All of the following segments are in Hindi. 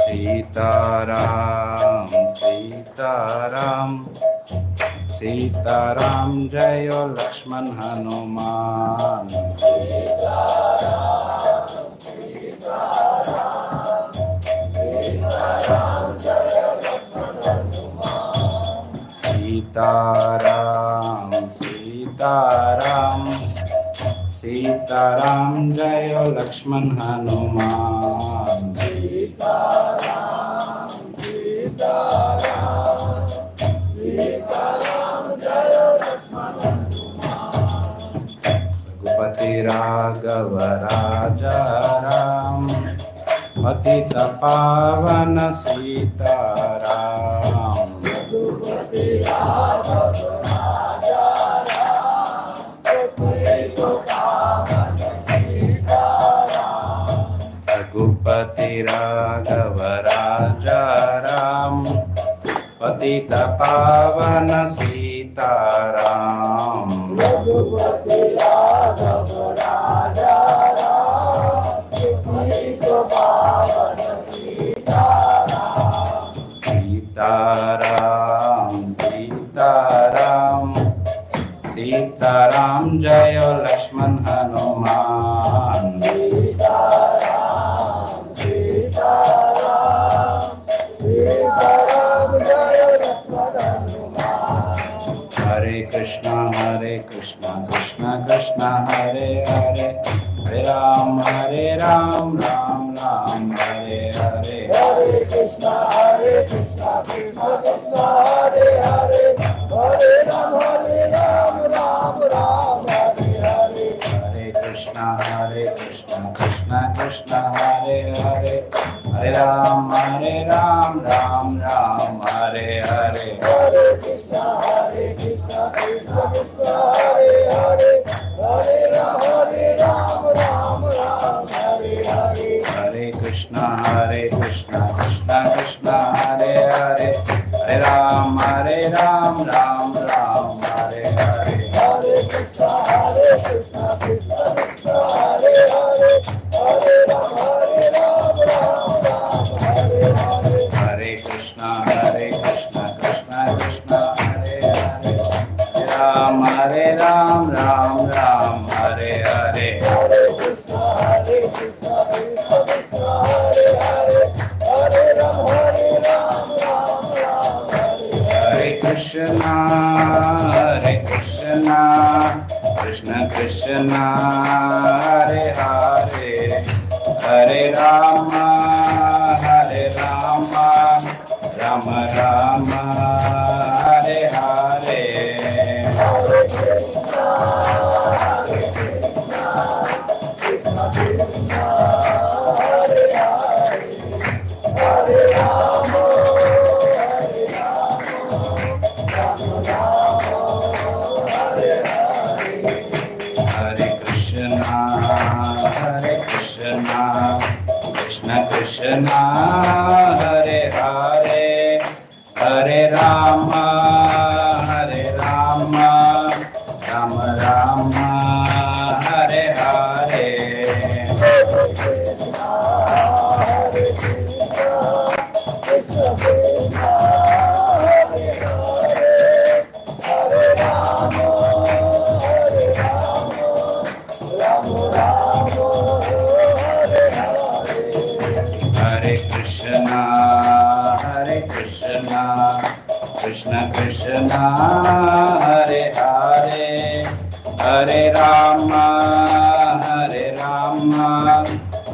सीताराम सीताराम सीताराम जय लक्ष्मण हनुमान। सीताराम सीताराम सीताराम जय लक्ष्मण हनुमान। सीताराम सीताराम सीताराम जय लक्ष्मण हनुमान। रघुपति राघव राजा राम पतित पावन सीताराम। रघुपति राघव राजा राम पतित पावन सीताराम। रघुपति राघव राजा राम पतित पावन सीताराम। रघुपति राघव राजा राम पतित पावन सीताराम। सीताराम सीताराम सीताराम जय लक्ष्मण हनुमान। सीताराम सीताराम सीताराम जय लक्ष्मण हनुमान। हरे कृष्णा कृष्ण कृष्ण हरे हरे, हरे राम राम राम हरे हरे। हरे कृष्णा कृष्ण कृष्ण हरे हरे, हरे राम राम राम हरे हरे। हरे कृष्णा कृष्ण कृष्ण हरे हरे, हरे राम राम राम हरे हरे। हरे कृष्णा कृष्ण कृष्ण हरे हरे, हरे राम राम राम हरे हरे। हरे कृष्णा कृष्ण कृष्ण हरे हरे, हरे राम राम राम हरे हरे। हरे कृष्णा कृष्ण कृष्ण हरे हरे, हरे राम राम राम हरे हरे। हरे कृष्णा कृष्ण कृष्ण हरे हरे, हरे राम राम राम हरे हरे। हरे कृष्णा कृष्ण कृष्ण हरे हरे, हरे राम राम राम हरे हरे। हरे कृष्णा कृष्ण कृष्ण हरे हरे, हरे राम राम राम हरे हरे। हरे कृष्णा कृष्ण कृष्ण हरे हरे, हरे राम राम राम हरे हरे। हरे कृष्णा कृष्ण कृष्ण हरे हरे, हरे राम राम राम हरे हरे। हरे कृष्णा कृष्ण कृष्ण हरे हरे, हरे राम राम राम हरे हरे। हरे कृष्णा कृष्ण कृष्ण हरे हरे, हरे राम राम राम हरे हरे। हरे कृष्णा कृष्ण कृष्ण हरे हरे, हरे राम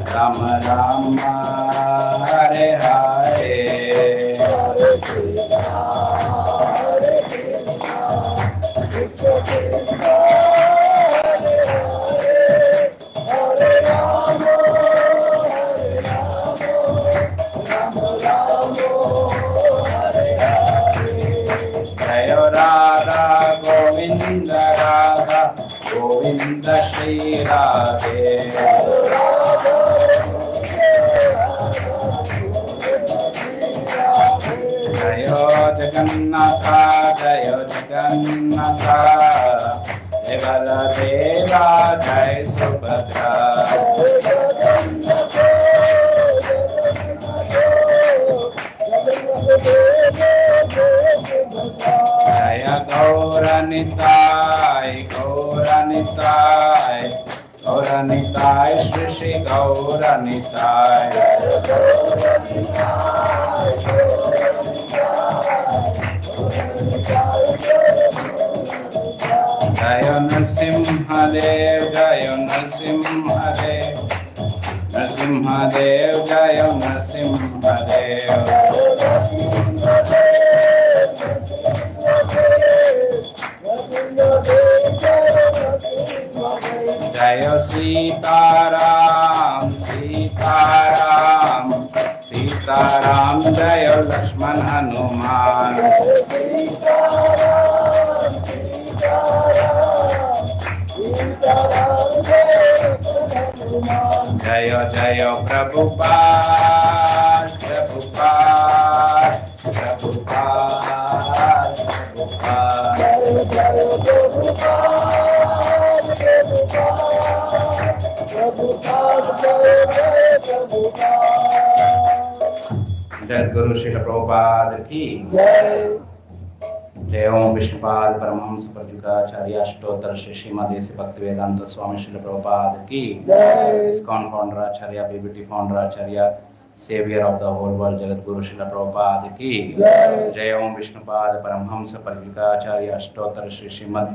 राम राम हरे हरे। जय राधा गोविंद श्री राधे। जय Jagannath Gauranitai, Gauranitai, Gauranitai, Shri Shri Gauranitai. Jaya Narasimha Dev, Jaya Narasimha Dev, Narasimha Dev, Jaya Narasimha Dev. Jaya Sitaram, Sitaram, Sitaram, Jaya Lakshman Hanuman. Jaya Jaya Prabhupada, Prabhupada, Prabhupada, जय गुरु श्री प्रभुपाद की जय। ओम विष्णुपाद परमहंस प्रभुपादाचार्य अष्टोत्तर श्री श्रीमदेश भक्तिवेदांत स्वामी श्री प्रभुपाद की जय। ISKCON founder acharya, BBT founder acharya, saviour of the whole world Jagat Guru Shri Prabhupada की जय। जय ओम विष्णुपाद परमहंस प्रभुपादाचार्य अष्टोत्तर श्री श्रीमद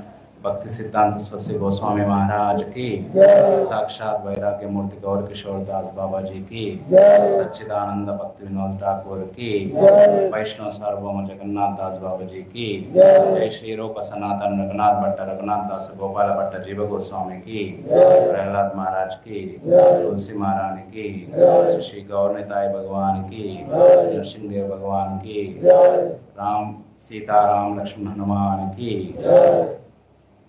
भक्ति सिद्धांत सरस्वती गोस्वामी महाराज की, साक्षात वैराग्य मूर्ति गौर किशोर दास बाबा जी की, सच्चिदानंद भक्ति विनोद ठाकुर की, वैष्णव सार्वभौम जगन्नाथ दास बाबा जी की जय। श्री रूप सनातन रघुनाथ भट्ट रघुनाथ दास गोपाल भट्ट जीव गोस्वामी की, प्रहलाद महाराज की, तुलसी महारानी की, श्री गौरनिताय भगवान की, नरसिंहदेव भगवान की, राम सीताराम लक्ष्मण हनुमान की,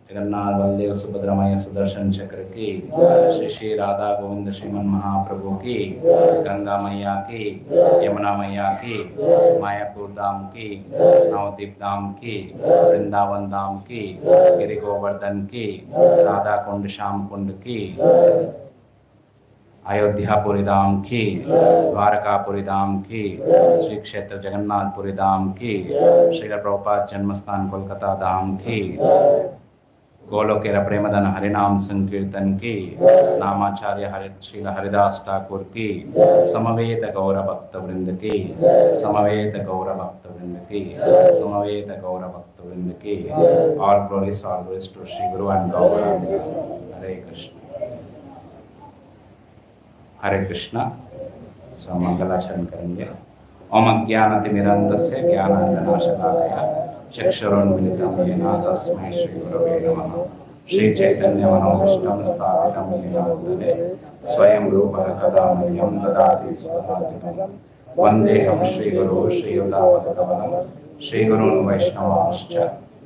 जगन्नाथ बलदेव सुभद्रा मैया सुदर्शन चक्र की, श्री श्री राधा गोविंद श्रीमन महाप्रभु की, गंगा मैया की, यमुना मैया की, मायापुर धाम की, नवदीप धाम की, वृंदावन धाम की, गिरि गोवर्धन की, राधा कुंड श्याम कुंड की, अयोध्यापुरी धाम की, द्वारकापुरी धाम की, श्री क्षेत्र जगन्नाथपुरी धाम की, श्री प्रभुपाद जन्मस्थान कोलकाता धाम की, गोलोकेरा प्रेमधन हरिनाम संकीर्तन की, नामाचार्य श्रील हरिदास ठाकुर की, समवेत गौर भक्त वृंद की, समवेत गौर भक्त वृंद की, समवेत गौर भक्त वृंद की। All glories to Shri Guru and गौर। हरे कृष्ण हरे कृष्ण। सो मंगलाचरण करेंगे। ओम अज्ञानतिमिरन्धस्य ज्ञानाञ्जनशलाकया चक्षुरुन्मिलितं येन तस्मै श्रीगुरवे नमः। श्रीचैतन्यमनोभीष्टं स्थापितं येन भूतले स्वयं रूपः कदा मह्यं ददाति स्वपदान्तिकं। वन्देऽहं श्रीगुरो श्रीयुतापदकमलं श्रीगुरून् वैष्णवांश्च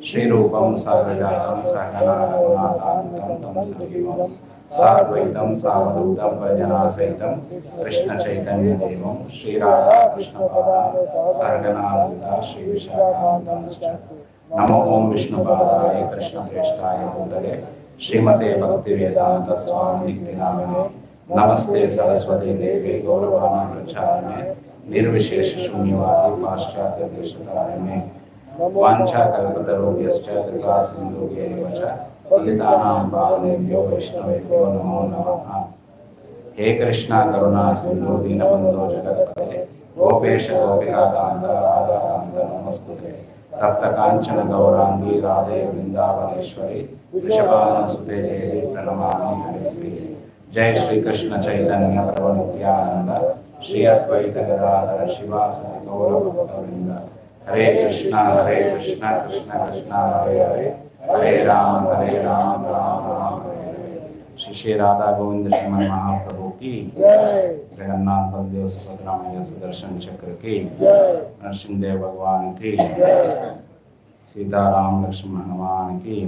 श्रीरूपं साग्रजातं सहगना रघुनाथान्वितं तं सजीवं साद्वैतं सावधूतं परिजनासहितं कृष्णचैतन्यदेवं श्रीराधाकृष्णपादान् सहगनान्विता श्रीविशाखान्वितांश्च। नमो ओम विष्णुपादाय कृष्णप्रेष्ठाय भूतले श्रीमते भक्तिवेदांत स्वामिनिति नामिने। नमस्ते सरस्वती देवी गौरवाणी प्रचारिणे निर्विशेष शून्यवादी पाश्चात्य देशतारिणे। वाञ्छाकल्पतरुभ्यश्च कृपा सिन्धुभ्यैव च पतितानां पावनेभ्यो वैष्णवेभ्यो नमो नमः। हे कृष्णा करुणा सिन्धु दीनबन्धो जगत्पते गोपेश गोपिकान्त राधाकान्त नमस्तुते। तप्त कांचन गौरांगी राधे वृंदावनेश्वरी वृषभानुसुते देवी प्रणमामि हरिप्रिये। जय श्री कृष्ण चैतन्य प्रभु नित्यानंद श्री अद्वैत गदाधर शिवासादि गौरभक्तवृंद। हरे कृष्णा कृष्ण कृष्ण हरे हरे हरे राम राम राम हरे हरे। श्री श्री राधा गोविंद श्रीमन महाप्रभु की जगन्नाथ बलदेव सुभद्रा मैया सुदर्शन चक्र की, नरसिंहदेव भगवान की, सीताराम लक्ष्मण हनुमान की।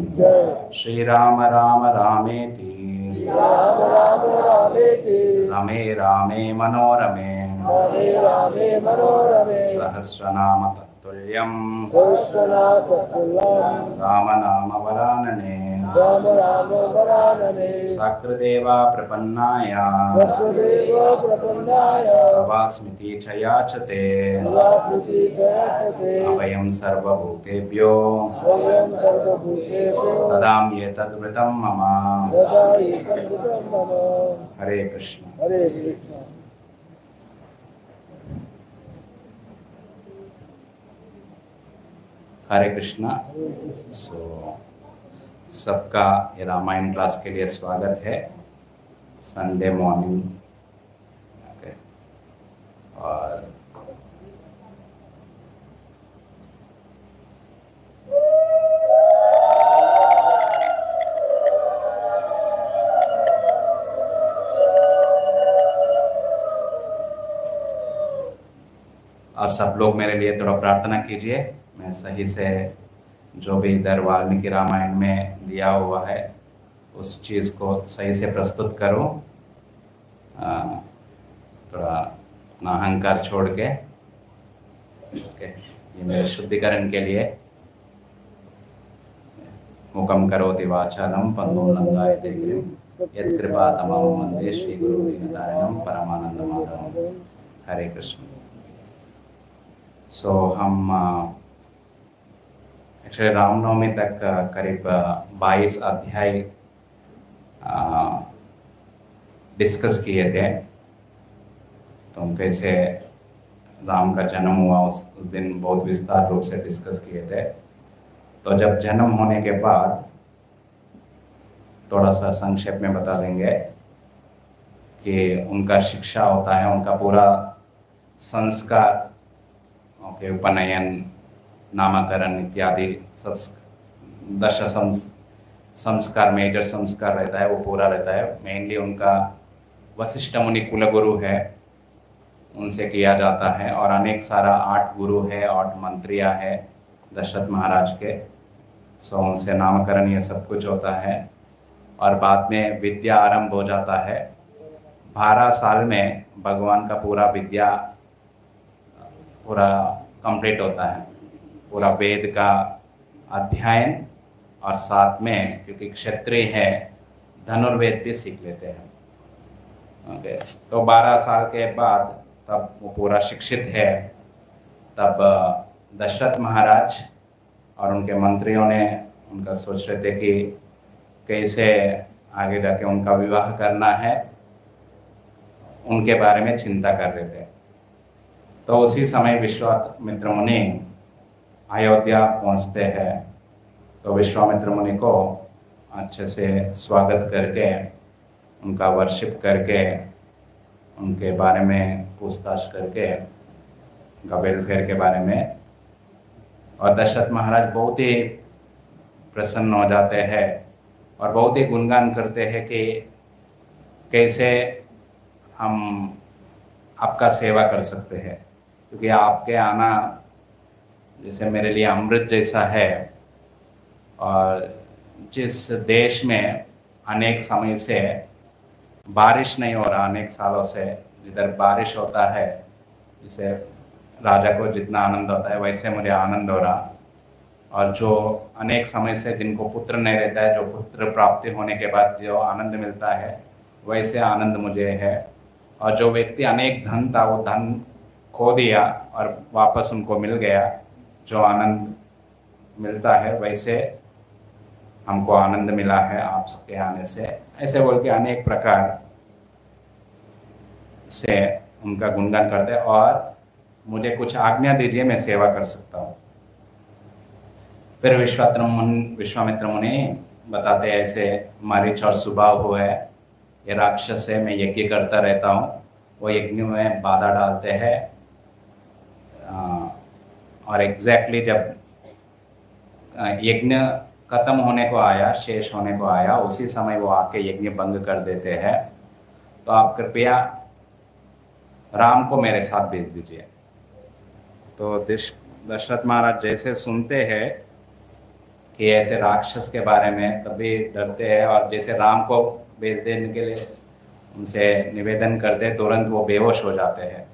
श्री राम राम रामेति रमे रामे मनोरमे सहस्रनाम तत्तुल्यं राम नाम वरानने। राम राम वरानने सकृदेवा प्रपन्नाय सत्यदेव प्रपन्नाय तवास्मिति च याचते तवास्मिति जयते अभयं सर्वभूतेभ्यो वयं सर्वभूतेभ्यो ददाम्येतद्वृतं मम। ददामि संवृतं मम। हरे कृष्ण। हरे कृष्ण। हरे कृष्णा। सो सबका ये रामायण क्लास के लिए स्वागत है। संडे मॉर्निंग और आप सब लोग मेरे लिए थोड़ा प्रार्थना कीजिए, मैं सही से जो भी इधर वाल्मीकि रामायण में दिया हुआ है उस चीज़ को सही से प्रस्तुत करूं, थोड़ा अपना अहंकार छोड़ के। ओके, ये मेरे शुद्धिकरण के लिए। मुकम करोति वाचालम पंगुम लंघयते गिरिं यत्कृपातमं वन्दे श्री गुरु दीनतारिणं परमानंद माधवं। हरे कृष्ण। सो हम एक्चुअली रामनवमी तक करीब 22 अध्याय डिस्कस किए थे। तो कैसे राम का जन्म हुआ उस दिन बहुत विस्तार रूप से डिस्कस किए थे। तो जब जन्म होने के बाद थोड़ा सा संक्षेप में बता देंगे कि उनका शिक्षा होता है, उनका पूरा संस्कार, ओके, उपनयन, नामकरण इत्यादि सब 10 संस्कार, मेजर संस्कार रहता है, वो पूरा रहता है। मेनली उनका वशिष्ठ मुनि कुलगुरु है, उनसे किया जाता है। और अनेक सारा 8 गुरु है, 8 मंत्रियां है दशरथ महाराज के। सो उनसे नामकरण ये सब कुछ होता है। और बाद में विद्या आरंभ हो जाता है। 12 साल में भगवान का पूरा विद्या पूरा कंप्लीट होता है, पूरा वेद का अध्ययन। और साथ में क्योंकि क्षत्रिय है, धनुर्वेद भी सीख लेते हैं। ओके, तो 12 साल के बाद तब वो पूरा शिक्षित है। तब दशरथ महाराज और उनके मंत्रियों ने उनका सोच रहे थे कि कैसे आगे जाके उनका विवाह करना है, उनके बारे में चिंता कर रहे थे। तो उसी समय विश्वामित्र मुनि अयोध्या पहुंचते हैं। तो विश्वामित्र मुनि को अच्छे से स्वागत करके, उनका वर्शिप करके, उनके बारे में पूछताछ करके, उनका वेलफेयर के बारे में। और दशरथ महाराज बहुत ही प्रसन्न हो जाते हैं और बहुत ही गुणगान करते हैं कि कैसे हम आपका सेवा कर सकते हैं, क्योंकि आपके आना जैसे मेरे लिए अमृत जैसा है। और जिस देश में अनेक समय से बारिश नहीं हो रहा, अनेक सालों से जिधर बारिश होता है, जिसे राजा को जितना आनंद होता है वैसे मुझे आनंद हो रहा। और जो अनेक समय से जिनको पुत्र नहीं रहता है, जो पुत्र प्राप्ति होने के बाद जो आनंद मिलता है, वैसे आनंद मुझे है। और जो व्यक्ति अनेक धन था, वो धन खो दिया और वापस उनको मिल गया, जो आनंद मिलता है वैसे हमको आनंद मिला है आपके आने से। ऐसे बोल के अनेक प्रकार से उनका गुणगान करते हैं। और मुझे कुछ आज्ञा दीजिए, मैं सेवा कर सकता हूँ। फिर विश्वामित्र मुनि बताते हैं, ऐसे मरीच और सुबाहु हुआ है, ये राक्षस है, मैं यज्ञ करता रहता हूँ, वो यज्ञ में बाधा डालते हैं। और एग्जैक्टली जब यज्ञ खत्म होने को आया, शेष होने को आया, उसी समय वो आके यज्ञ भंग कर देते हैं। तो आप कृपया राम को मेरे साथ भेज दीजिए। तो दशरथ महाराज जैसे सुनते हैं कि ऐसे राक्षस के बारे में, तभी डरते हैं। और जैसे राम को भेज देने के लिए उनसे निवेदन करते, तुरंत वो बेहोश हो जाते हैं।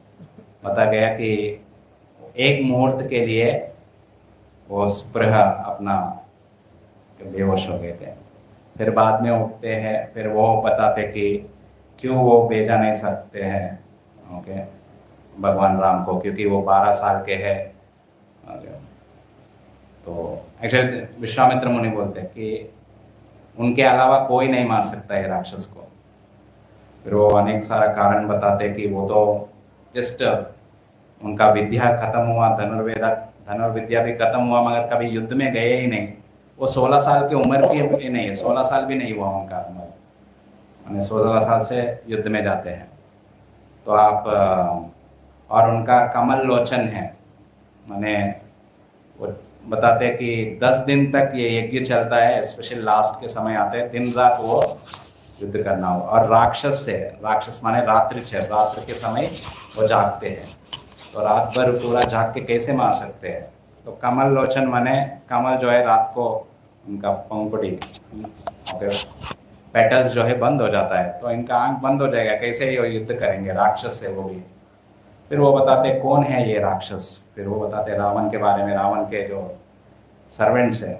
बता गया कि एक मुहूर्त के लिए वो स्पृह अपना बेहोश हो गए थे। फिर बाद में उठते हैं, फिर वो बताते कि क्यों वो भेजा नहीं सकते हैं, ओके, भगवान राम को, क्योंकि वो 12 साल के हैं। तो एक्चुअली विश्वामित्र मुनि बोलते हैं कि उनके अलावा कोई नहीं मार सकता है राक्षस को। फिर वो अनेक सारा कारण बताते कि वो तो जस्ट उनका विद्या खत्म हुआ, धनुर्विद्या भी खत्म हुआ, मगर कभी युद्ध में गए ही नहीं। वो 16 साल की उम्र भी नहीं है, 16 साल भी नहीं हुआ उनका उम्र, मैंने 16 साल से युद्ध में जाते हैं। तो आप और उनका कमल लोचन है, मैंने वो बताते हैं कि 10 दिन तक ये यज्ञ चलता है, स्पेशली लास्ट के समय आते हैं, दिन रात वो युद्ध करना हो। और राक्षस से, राक्षस माने रात्रि के समय वो जागते हैं, तो रात भर पूरा जाग के कैसे मार सकते हैं। तो कमल लोचन माने कमल जो है रात को उनका पंखुड़ी पेटल्स जो है बंद हो जाता है, तो इनका आंख बंद हो जाएगा, कैसे ये युद्ध करेंगे राक्षस से, वो भी। फिर वो बताते कौन है ये राक्षस, फिर वो बताते रावण के बारे में, रावण के जो सर्वेंट्स है।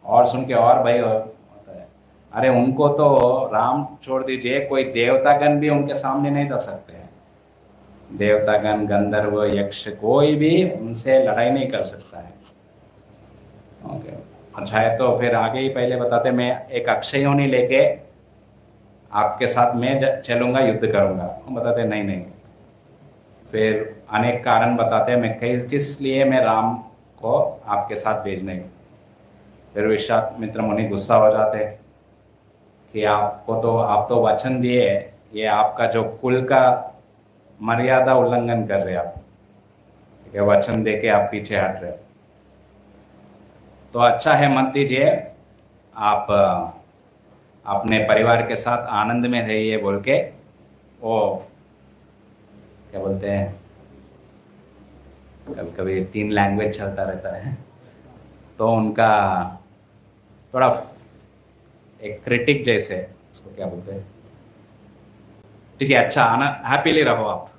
और सुन के और भय होता है, अरे उनको तो राम छोड़ दीजिए, कोई देवतागण भी उनके सामने नहीं जा सकते हैं। देवतागण, गंधर्व, यक्ष, कोई भी उनसे लड़ाई नहीं कर सकता है। ओके, अच्छा है। तो फिर आगे ही पहले बताते मैं एक अक्षय योनि लेके आपके साथ मैं चलूंगा, युद्ध करूंगा। हम बताते नहीं नहीं। फिर अनेक कारण बताते हैं मैं किस लिए मैं राम को आपके साथ भेजने। फिर विश्वामित्र मुनि गुस्सा हो जाते हैं कि आपको तो, आप तो वचन दिए, ये आपका जो कुल का मर्यादा उल्लंघन कर रहे आप, ठीक है, वचन देके आप पीछे हट रहे हो। तो अच्छा है मत दीजिए, आप अपने परिवार के साथ आनंद में रहिए बोल के, वो क्या बोलते हैं, कभी कभी 3 लैंग्वेज चलता रहता है, तो उनका थोड़ा एक क्रिटिक जैसे, उसको क्या बोलते हैं, ठीक है, अच्छा आना, हैप्पीली रहो आप,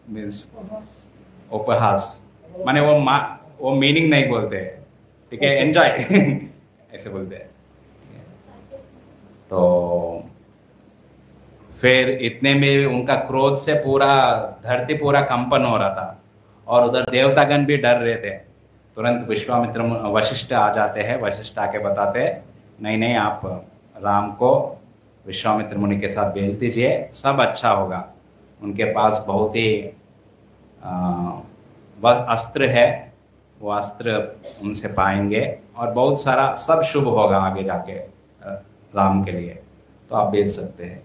मीन्स उपहास, माने वो मीनिंग नहीं बोलते, ठीक है, एंजॉय ऐसे बोलते हैं। तो फिर इतने में उनका क्रोध से पूरा धरती पूरा कंपन हो रहा था, और उधर देवतागण भी डर रहे थे। तुरंत विश्वामित्र वशिष्ठ आ जाते हैं, वशिष्ठ आके बताते हैं नहीं नहीं, आप राम को विश्वामित्र मुनि के साथ भेज दीजिए, सब अच्छा होगा। उनके पास बहुत ही अस्त्र है, वो अस्त्र उनसे पाएंगे, और बहुत सारा सब शुभ होगा आगे जाके राम के लिए, तो आप भेज सकते हैं।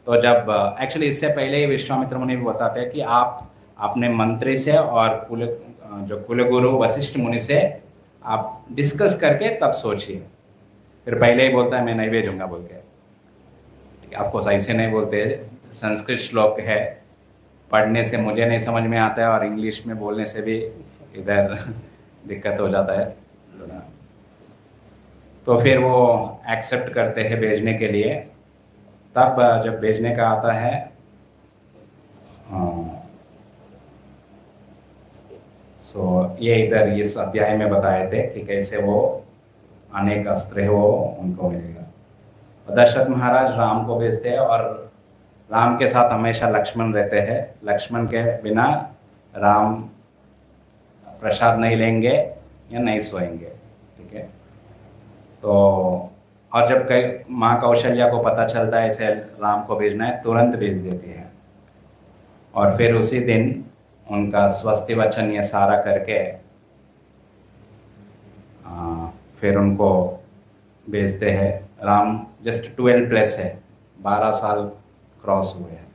तो जब एक्चुअली इससे पहले ही विश्वामित्र मुनि भी बताते हैं कि आप अपने मंत्री से और कुलगुरु वशिष्ठ मुनि से आप डिस्कस करके तब सोचिए। फिर पहले ही बोलता है मैं नहीं भेजूंगा बोल के, ठीक है, आपको सही से नहीं बोलते, संस्कृत श्लोक है, पढ़ने से मुझे नहीं समझ में आता है, और इंग्लिश में बोलने से भी इधर दिक्कत हो जाता है। तो फिर वो एक्सेप्ट करते हैं भेजने के लिए। तब जब भेजने का आता है, ये इधर इस अध्याय में बताए थे कि कैसे वो अनेक अस्त्र है वो उनको मिलेगा। दशरथ महाराज राम को भेजते हैं, और राम के साथ हमेशा लक्ष्मण रहते हैं। लक्ष्मण के बिना राम प्रसाद नहीं लेंगे या नहीं सोएंगे, ठीक है। तो और जब माँ कौशल्या को पता चलता है ऐसे राम को भेजना है, तुरंत भेज देती है, और फिर उसी दिन उनका स्वस्ति वचन ये सारा करके फिर उनको भेजते हैं। राम जस्ट 12 प्लस है, 12 साल क्रॉस हुए हैं,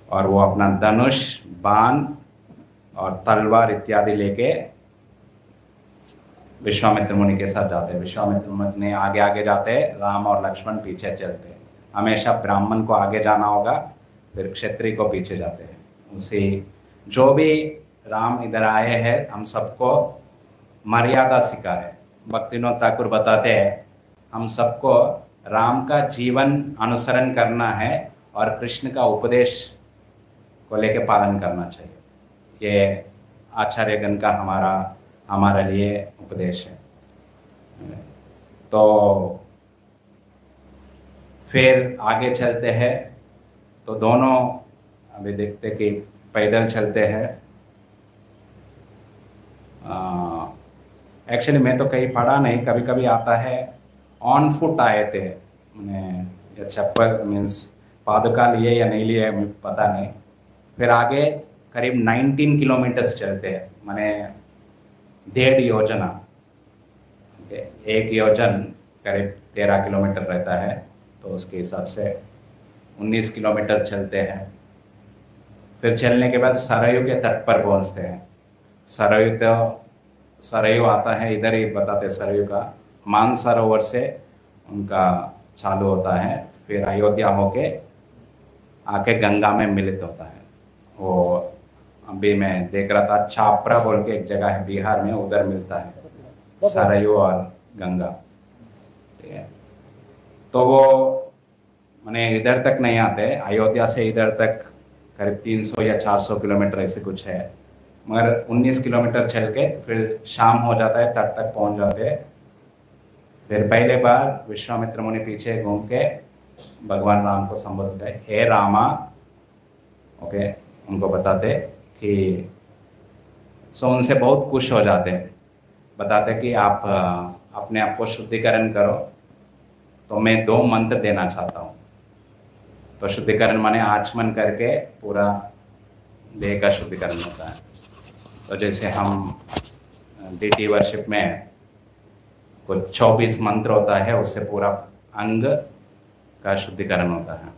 और वो अपना धनुष, बाण और तलवार इत्यादि लेके विश्वामित्र मुनि के साथ जाते हैं। विश्वामित्र मुनि आगे आगे जाते हैं, राम और लक्ष्मण पीछे चलते हैं। हमेशा ब्राह्मण को आगे जाना होगा, फिर क्षत्रिय को पीछे जाते हैं। उसी जो भी राम इधर आए हैं, हम सबको मर्यादा सिखाए। भक्तिविनोद ठाकुर बताते हैं हम सबको राम का जीवन अनुसरण करना है, और कृष्ण का उपदेश को लेके पालन करना चाहिए। ये आचार्यगण का हमारे लिए उपदेश है। तो फिर आगे चलते हैं तो दोनों अभी देखते कि पैदल चलते हैं। एक्चुअली मैं तो कहीं पढ़ा नहीं, कभी कभी आता है ऑन फुट आए थे, मैंने या चप्पल मीन्स पादुका लिए या नहीं लिए मुझे पता नहीं। फिर आगे करीब 19 किलोमीटर्स चलते हैं, माने 1.5 योजना, एक योजन करीब 13 किलोमीटर रहता है, तो उसके हिसाब से 19 किलोमीटर चलते हैं। फिर चलने के बाद सरयू के तट पर पहुंचते हैं। सरयू आता है इधर ही बताते, सरयू का मानसरोवर से उनका चालू होता है, फिर अयोध्या होके आके गंगा में मिलित होता है। वो अभी मैं देख रहा था, छापरा बोल के एक जगह है बिहार में, उधर मिलता है सरयू और गंगा। ठीक है, तो वो मैंने इधर तक नहीं आते, अयोध्या से इधर तक करीब 300 या 400 किलोमीटर ऐसे कुछ है, मगर 19 किलोमीटर चल के फिर शाम हो जाता है, तट तक पहुंच जाते हैं। फिर पहले बार विश्वामित्र मुनि पीछे घूम के भगवान राम को संबोधित है, हे रामा, ओके, उनको बताते कि उनसे बहुत खुश हो जाते हैं, बताते कि आप अपने आप को शुद्धिकरण करो, तो मैं 2 मंत्र देना चाहता हूँ। तो शुद्धिकरण माने आचमन करके पूरा देह का शुद्धिकरण होता है। तो जैसे हम डीटी वर्शिप में कुछ 24 मंत्र होता है, उससे पूरा अंग का शुद्धिकरण होता है।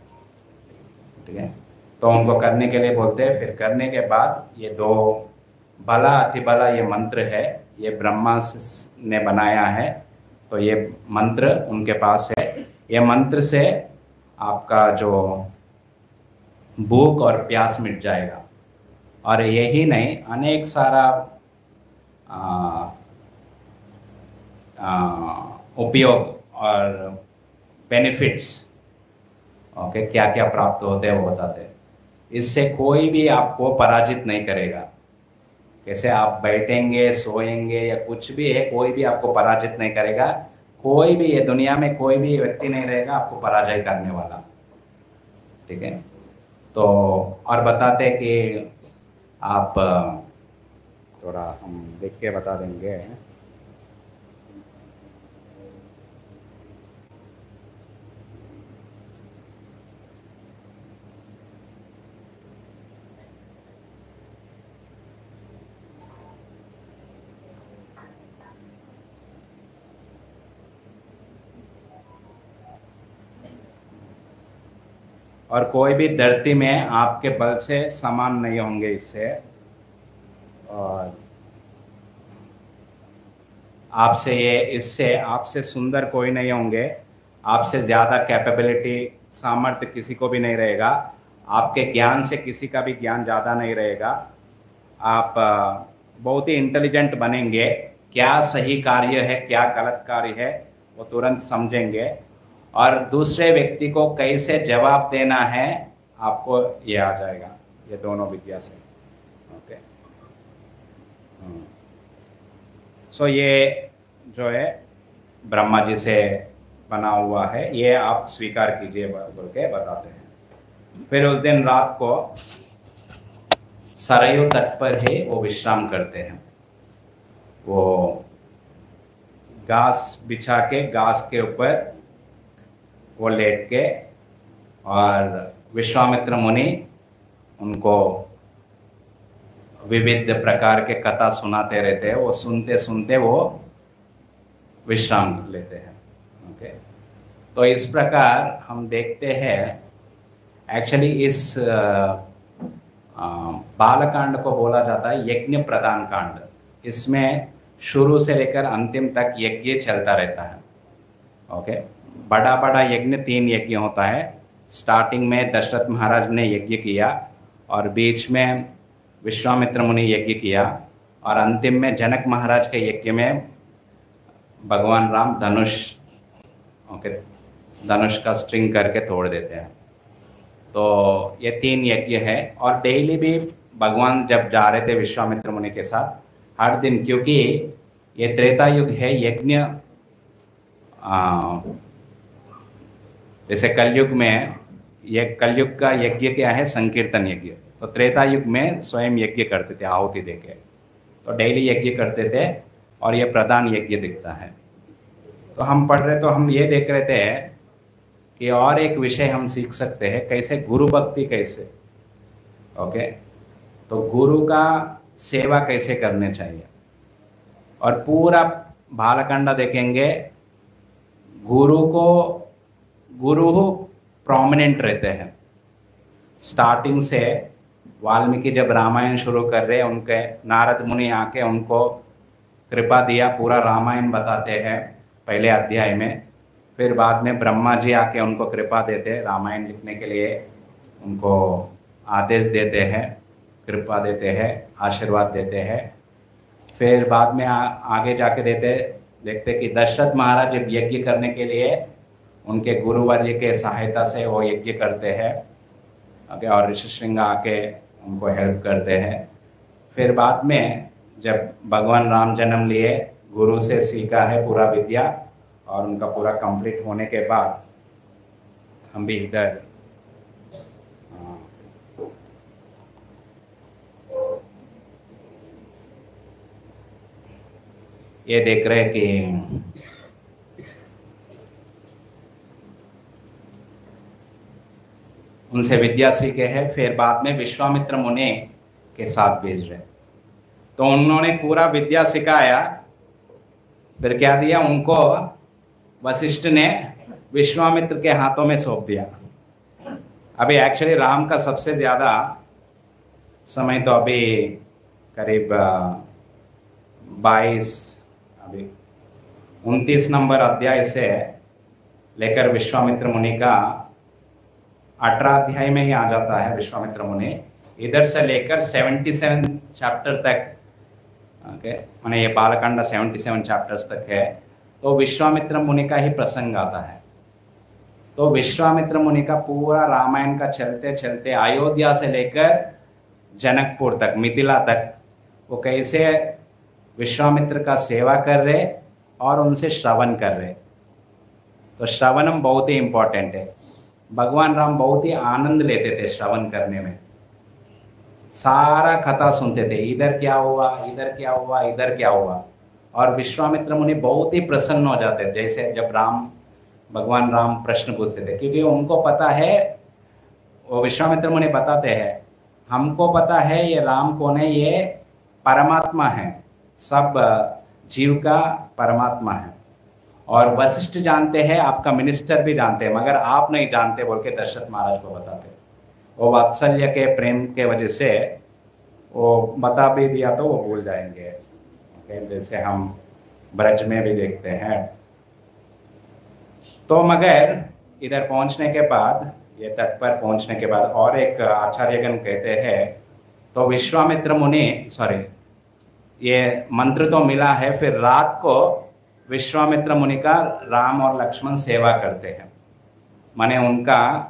ठीक है, तो उनको करने के लिए बोलते हैं। फिर करने के बाद ये 2 बला अतिबला ये मंत्र है, ये ब्रह्मा ने बनाया है, तो ये मंत्र उनके पास है। ये मंत्र से आपका जो भूख और प्यास मिट जाएगा, और यही नहीं, अनेक सारा उपयोग और बेनिफिट्स, ओके, क्या क्या प्राप्त होते हैं वो बताते हैं। इससे कोई भी आपको पराजित नहीं करेगा। कैसे आप बैठेंगे, सोएंगे या कुछ भी है, कोई भी आपको पराजित नहीं करेगा। कोई भी ये दुनिया में कोई भी व्यक्ति नहीं रहेगा आपको पराजय करने वाला। ठीक है, तो और बताते कि आप थोड़ा हम देख के बता देंगे। और कोई भी धरती में आपके बल से समान नहीं होंगे इससे, और आपसे सुंदर कोई नहीं होंगे, आपसे ज़्यादा कैपेबिलिटी सामर्थ्य किसी को भी नहीं रहेगा, आपके ज्ञान से किसी का भी ज्ञान ज़्यादा नहीं रहेगा। आप बहुत ही इंटेलिजेंट बनेंगे, क्या सही कार्य है क्या गलत कार्य है वो तुरंत समझेंगे, और दूसरे व्यक्ति को कैसे जवाब देना है आपको ये आ जाएगा, ये दोनों विद्या से। ओके, सो ये जो है ब्रह्मा जी से बना हुआ है, ये आप स्वीकार कीजिए बोल के बताते हैं। फिर उस दिन रात को सरयू तट पर ही वो विश्राम करते हैं। वो घास बिछा के, घास के ऊपर वो लेट के, और विश्वामित्र मुनि उनको विविध प्रकार के कथा सुनाते रहते हैं। वो सुनते सुनते वो विश्राम लेते हैं। ओके, तो इस प्रकार हम देखते हैं एक्चुअली इस बालकांड को बोला जाता है यज्ञ प्रदान कांड। इसमें शुरू से लेकर अंतिम तक यज्ञ चलता रहता है। ओके, बड़ा बड़ा यज्ञ 3 यज्ञ होता है। स्टार्टिंग में दशरथ महाराज ने यज्ञ किया, और बीच में विश्वामित्र मुनि यज्ञ किया, और अंतिम में जनक महाराज के यज्ञ में भगवान राम धनुष, ओके, धनुष का स्ट्रिंग करके तोड़ देते हैं। तो ये 3 यज्ञ है। और डेली भी भगवान जब जा रहे थे विश्वामित्र मुनि के साथ हर दिन, क्योंकि ये त्रेता युग है, यज्ञ जैसे कलयुग में, ये कलयुग का यज्ञ क्या है? संकीर्तन यज्ञ। तो त्रेता युग में स्वयं यज्ञ करते थे आहुति देके, तो डेली यज्ञ करते थे, और ये प्रधान यज्ञ दिखता है। तो हम पढ़ रहे, तो हम ये देख रहे थे कि और एक विषय हम सीख सकते हैं, कैसे गुरु भक्ति कैसे, ओके, तो गुरु का सेवा कैसे करने चाहिए। और पूरा बालकांड देखेंगे, गुरु प्रोमिनेंट रहते हैं। स्टार्टिंग से वाल्मीकि जब रामायण शुरू कर रहे, उनके नारद मुनि आके उनको कृपा दिया, पूरा रामायण बताते हैं पहले अध्याय में। फिर बाद में ब्रह्मा जी आके उनको कृपा देते, रामायण लिखने के लिए उनको आदेश देते हैं, कृपा देते हैं, आशीर्वाद देते हैं। फिर बाद में आगे जाके देखते कि दशरथ महाराज जब यज्ञ करने के लिए उनके गुरुवर्य के सहायता से वो यज्ञ करते हैं, ओके, और ऋषिशृंग आके उनको हेल्प करते हैं। फिर बाद में जब भगवान राम जन्म लिए, गुरु से सीखा है पूरा विद्या, और उनका पूरा कंप्लीट होने के बाद हम भी इधर ये देख रहे कि उनसे विद्या सीखे हैं। फिर बाद में विश्वामित्र मुनि के साथ भेज रहे, तो उन्होंने पूरा विद्या सिखाया। फिर क्या दिया उनको? वशिष्ठ ने विश्वामित्र के हाथों में सौंप दिया। अभी एक्चुअली राम का सबसे ज्यादा समय तो अभी करीब 29 नंबर अध्याय से लेकर विश्वामित्र मुनि का 18 अध्याय में ही आ जाता है। विश्वामित्र मुनि इधर से लेकर 77 चैप्टर तक, ओके, माने ये बालकांड 77 चैप्टर्स तक है। तो विश्वामित्र मुनि का ही प्रसंग आता है। तो विश्वामित्र मुनि का पूरा रामायण का चलते चलते अयोध्या से लेकर जनकपुर तक, मिथिला तक, वो कैसे विश्वामित्र का सेवा कर रहे और उनसे श्रवण कर रहे। तो श्रवणम बहुत ही इंपॉर्टेंट है। भगवान राम बहुत ही आनंद लेते थे श्रवण करने में, सारा कथा सुनते थे, इधर क्या हुआ, इधर क्या हुआ, इधर क्या हुआ। और विश्वामित्र मुनि बहुत ही प्रसन्न हो जाते थे, जैसे जब भगवान राम प्रश्न पूछते थे, क्योंकि उनको पता है, वो विश्वामित्र मुनि बताते हैं, हमको पता है ये राम कौन है, ये परमात्मा है, सब जीव का परमात्मा है। और वशिष्ठ जानते हैं, आपका मिनिस्टर भी जानते हैं, मगर आप नहीं जानते बोल के दशरथ महाराज को बताते। वो वात्सल्य के प्रेम के वजह से वो बता भी दिया तो वो भूल जाएंगे, जैसे हम ब्रज में भी देखते हैं। तो मगर इधर पहुंचने के बाद, ये तट पर पहुंचने के बाद, और एक आचार्यगण कहते हैं, तो विश्वामित्र मुनि, ये मंत्र तो मिला है। फिर रात को विश्वामित्र मुनि का राम और लक्ष्मण सेवा करते हैं, माने उनका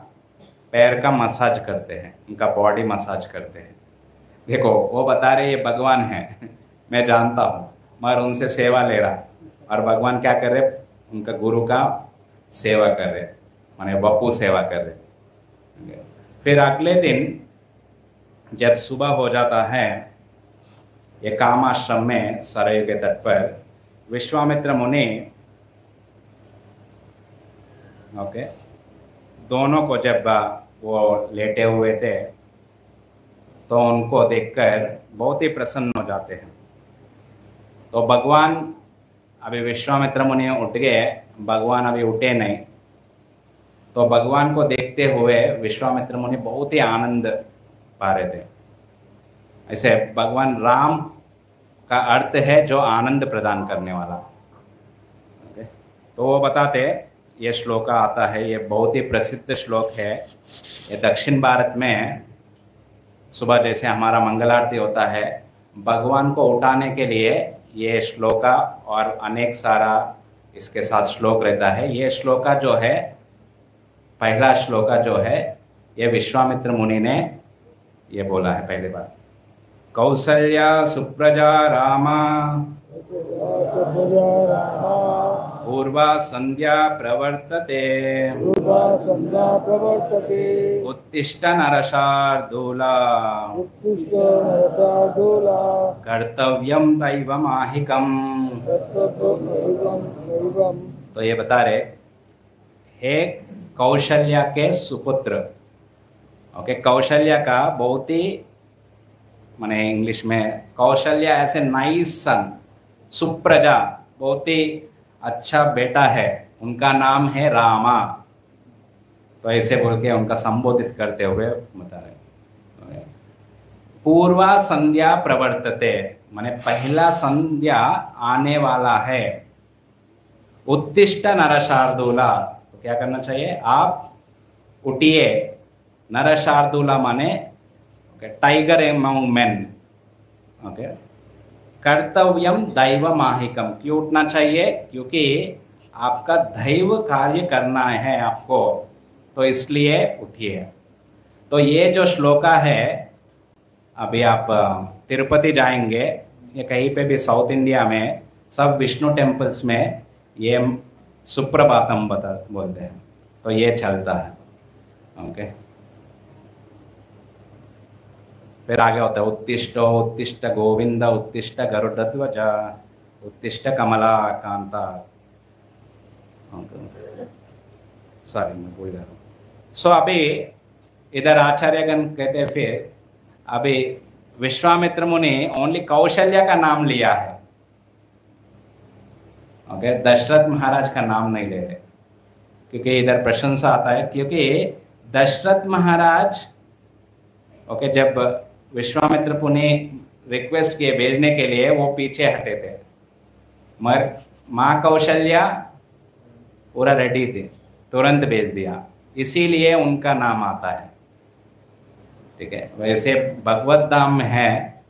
पैर का मसाज करते हैं, उनका बॉडी मसाज करते हैं। देखो वो बता रहे ये भगवान है, मैं जानता हूँ, मगर उनसे सेवा ले रहा, और भगवान क्या कर रहे? उनका गुरु का सेवा कर रहे, माने बप्पू सेवा कर रहे। फिर अगले दिन जब सुबह हो जाता है, ये कामाश्रम में सरयू के तट पर विश्वामित्र मुनि, ओके, दोनों को जब वो लेटे हुए थे तो उनको देखकर बहुत ही प्रसन्न हो जाते हैं। तो भगवान, अभी विश्वामित्र मुनि उठ गए, भगवान अभी उठे नहीं। तो भगवान को देखते हुए विश्वामित्र मुनि बहुत ही आनंद पा रहे थे। ऐसे भगवान राम का अर्थ है जो आनंद प्रदान करने वाला, ओके। तो वो बताते, ये श्लोक आता है, ये बहुत ही प्रसिद्ध श्लोक है। ये दक्षिण भारत में सुबह जैसे हमारा मंगल आरती होता है, भगवान को उठाने के लिए ये श्लोका और अनेक सारा इसके साथ श्लोक रहता है। ये श्लोका जो है, पहला श्लोका जो है, ये विश्वामित्र मुनि ने ये बोला है पहली बार। कौसल्या सुप्रजा रामा पूर्वा संध्या प्रवर्तते पूर्वा संध्या प्रवर्तते उत्तिष्ठ नरशार्दूला उत्तिष्ठ नरशार्दूला कर्तव्यम दैवमाहिकम्। कर्तव्यम। तो ये बता रहे हे कौशल्या के सुपुत्र। ओके, कौशल्या का बहुत ही माने इंग्लिश में कौशल्या ऐसे नाइस सन, सुप्रजा, बहुत ही अच्छा बेटा है, उनका नाम है रामा। तो ऐसे बोल के उनका संबोधित करते हुए बता रहे पूर्वा संध्या प्रवर्तते, माने पहला संध्या आने वाला है। उत्तिष्ठ नरशार्दूला, तो क्या करना चाहिए, आप उठिए। नरशार्दूला माने tiger among main. Okay, Kartavyam दैवमाहिकम, क्यों उठना चाहिए, क्योंकि आपका दैव कार्य करना है आपको, तो इसलिए उठिए। तो ये जो श्लोका है, अभी आप तिरुपति जाएंगे या कहीं पे भी साउथ इंडिया में सब विष्णु टेम्पल्स में ये सुप्रभातम बोलते हैं, तो ये चलता है। ओके, फिर आगे होता है उत्तिष्ठ उत्तिष्ठ गोविंद उत्तिष्ठ गरुड़ध्वज उत्तिष्ठ कमला कांता। सॉरी मैं भूल गया। सो अभी इधर आचार्यगण कहते हैं, फिर अभी विश्वामित्र मुनि ओनली कौशल्या का नाम लिया है। ओके, दशरथ महाराज का नाम नहीं ले रहे, क्योंकि इधर प्रशंसा आता है, क्योंकि दशरथ महाराज ओके जब विश्वामित्र मुनि रिक्वेस्ट किए भेजने के लिए, वो पीछे हटे थे, मगर माँ कौशल्या पूरा रेडी थी, तुरंत भेज दिया, इसीलिए उनका नाम आता है। ठीक है, वैसे भगवत धाम में है।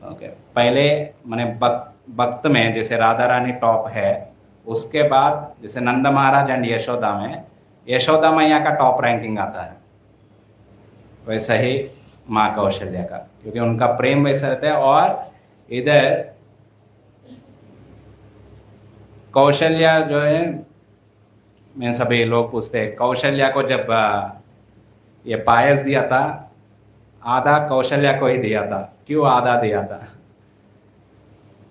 ओके, पहले माने भक्त में जैसे राधा रानी टॉप है, उसके बाद जैसे नंद महाराज एंड यशोदा में यशोदा मैया का टॉप रैंकिंग आता है, वैसा ही माँ कौशल्या का, क्योंकि उनका प्रेम वैसा रहता है। और इधर कौशल्या जो है, मैं सभी लोग पूछते हैं कौशल्या को जब ये पायस दिया था, आधा कौशल्या को ही दिया था, क्यों आधा दिया था,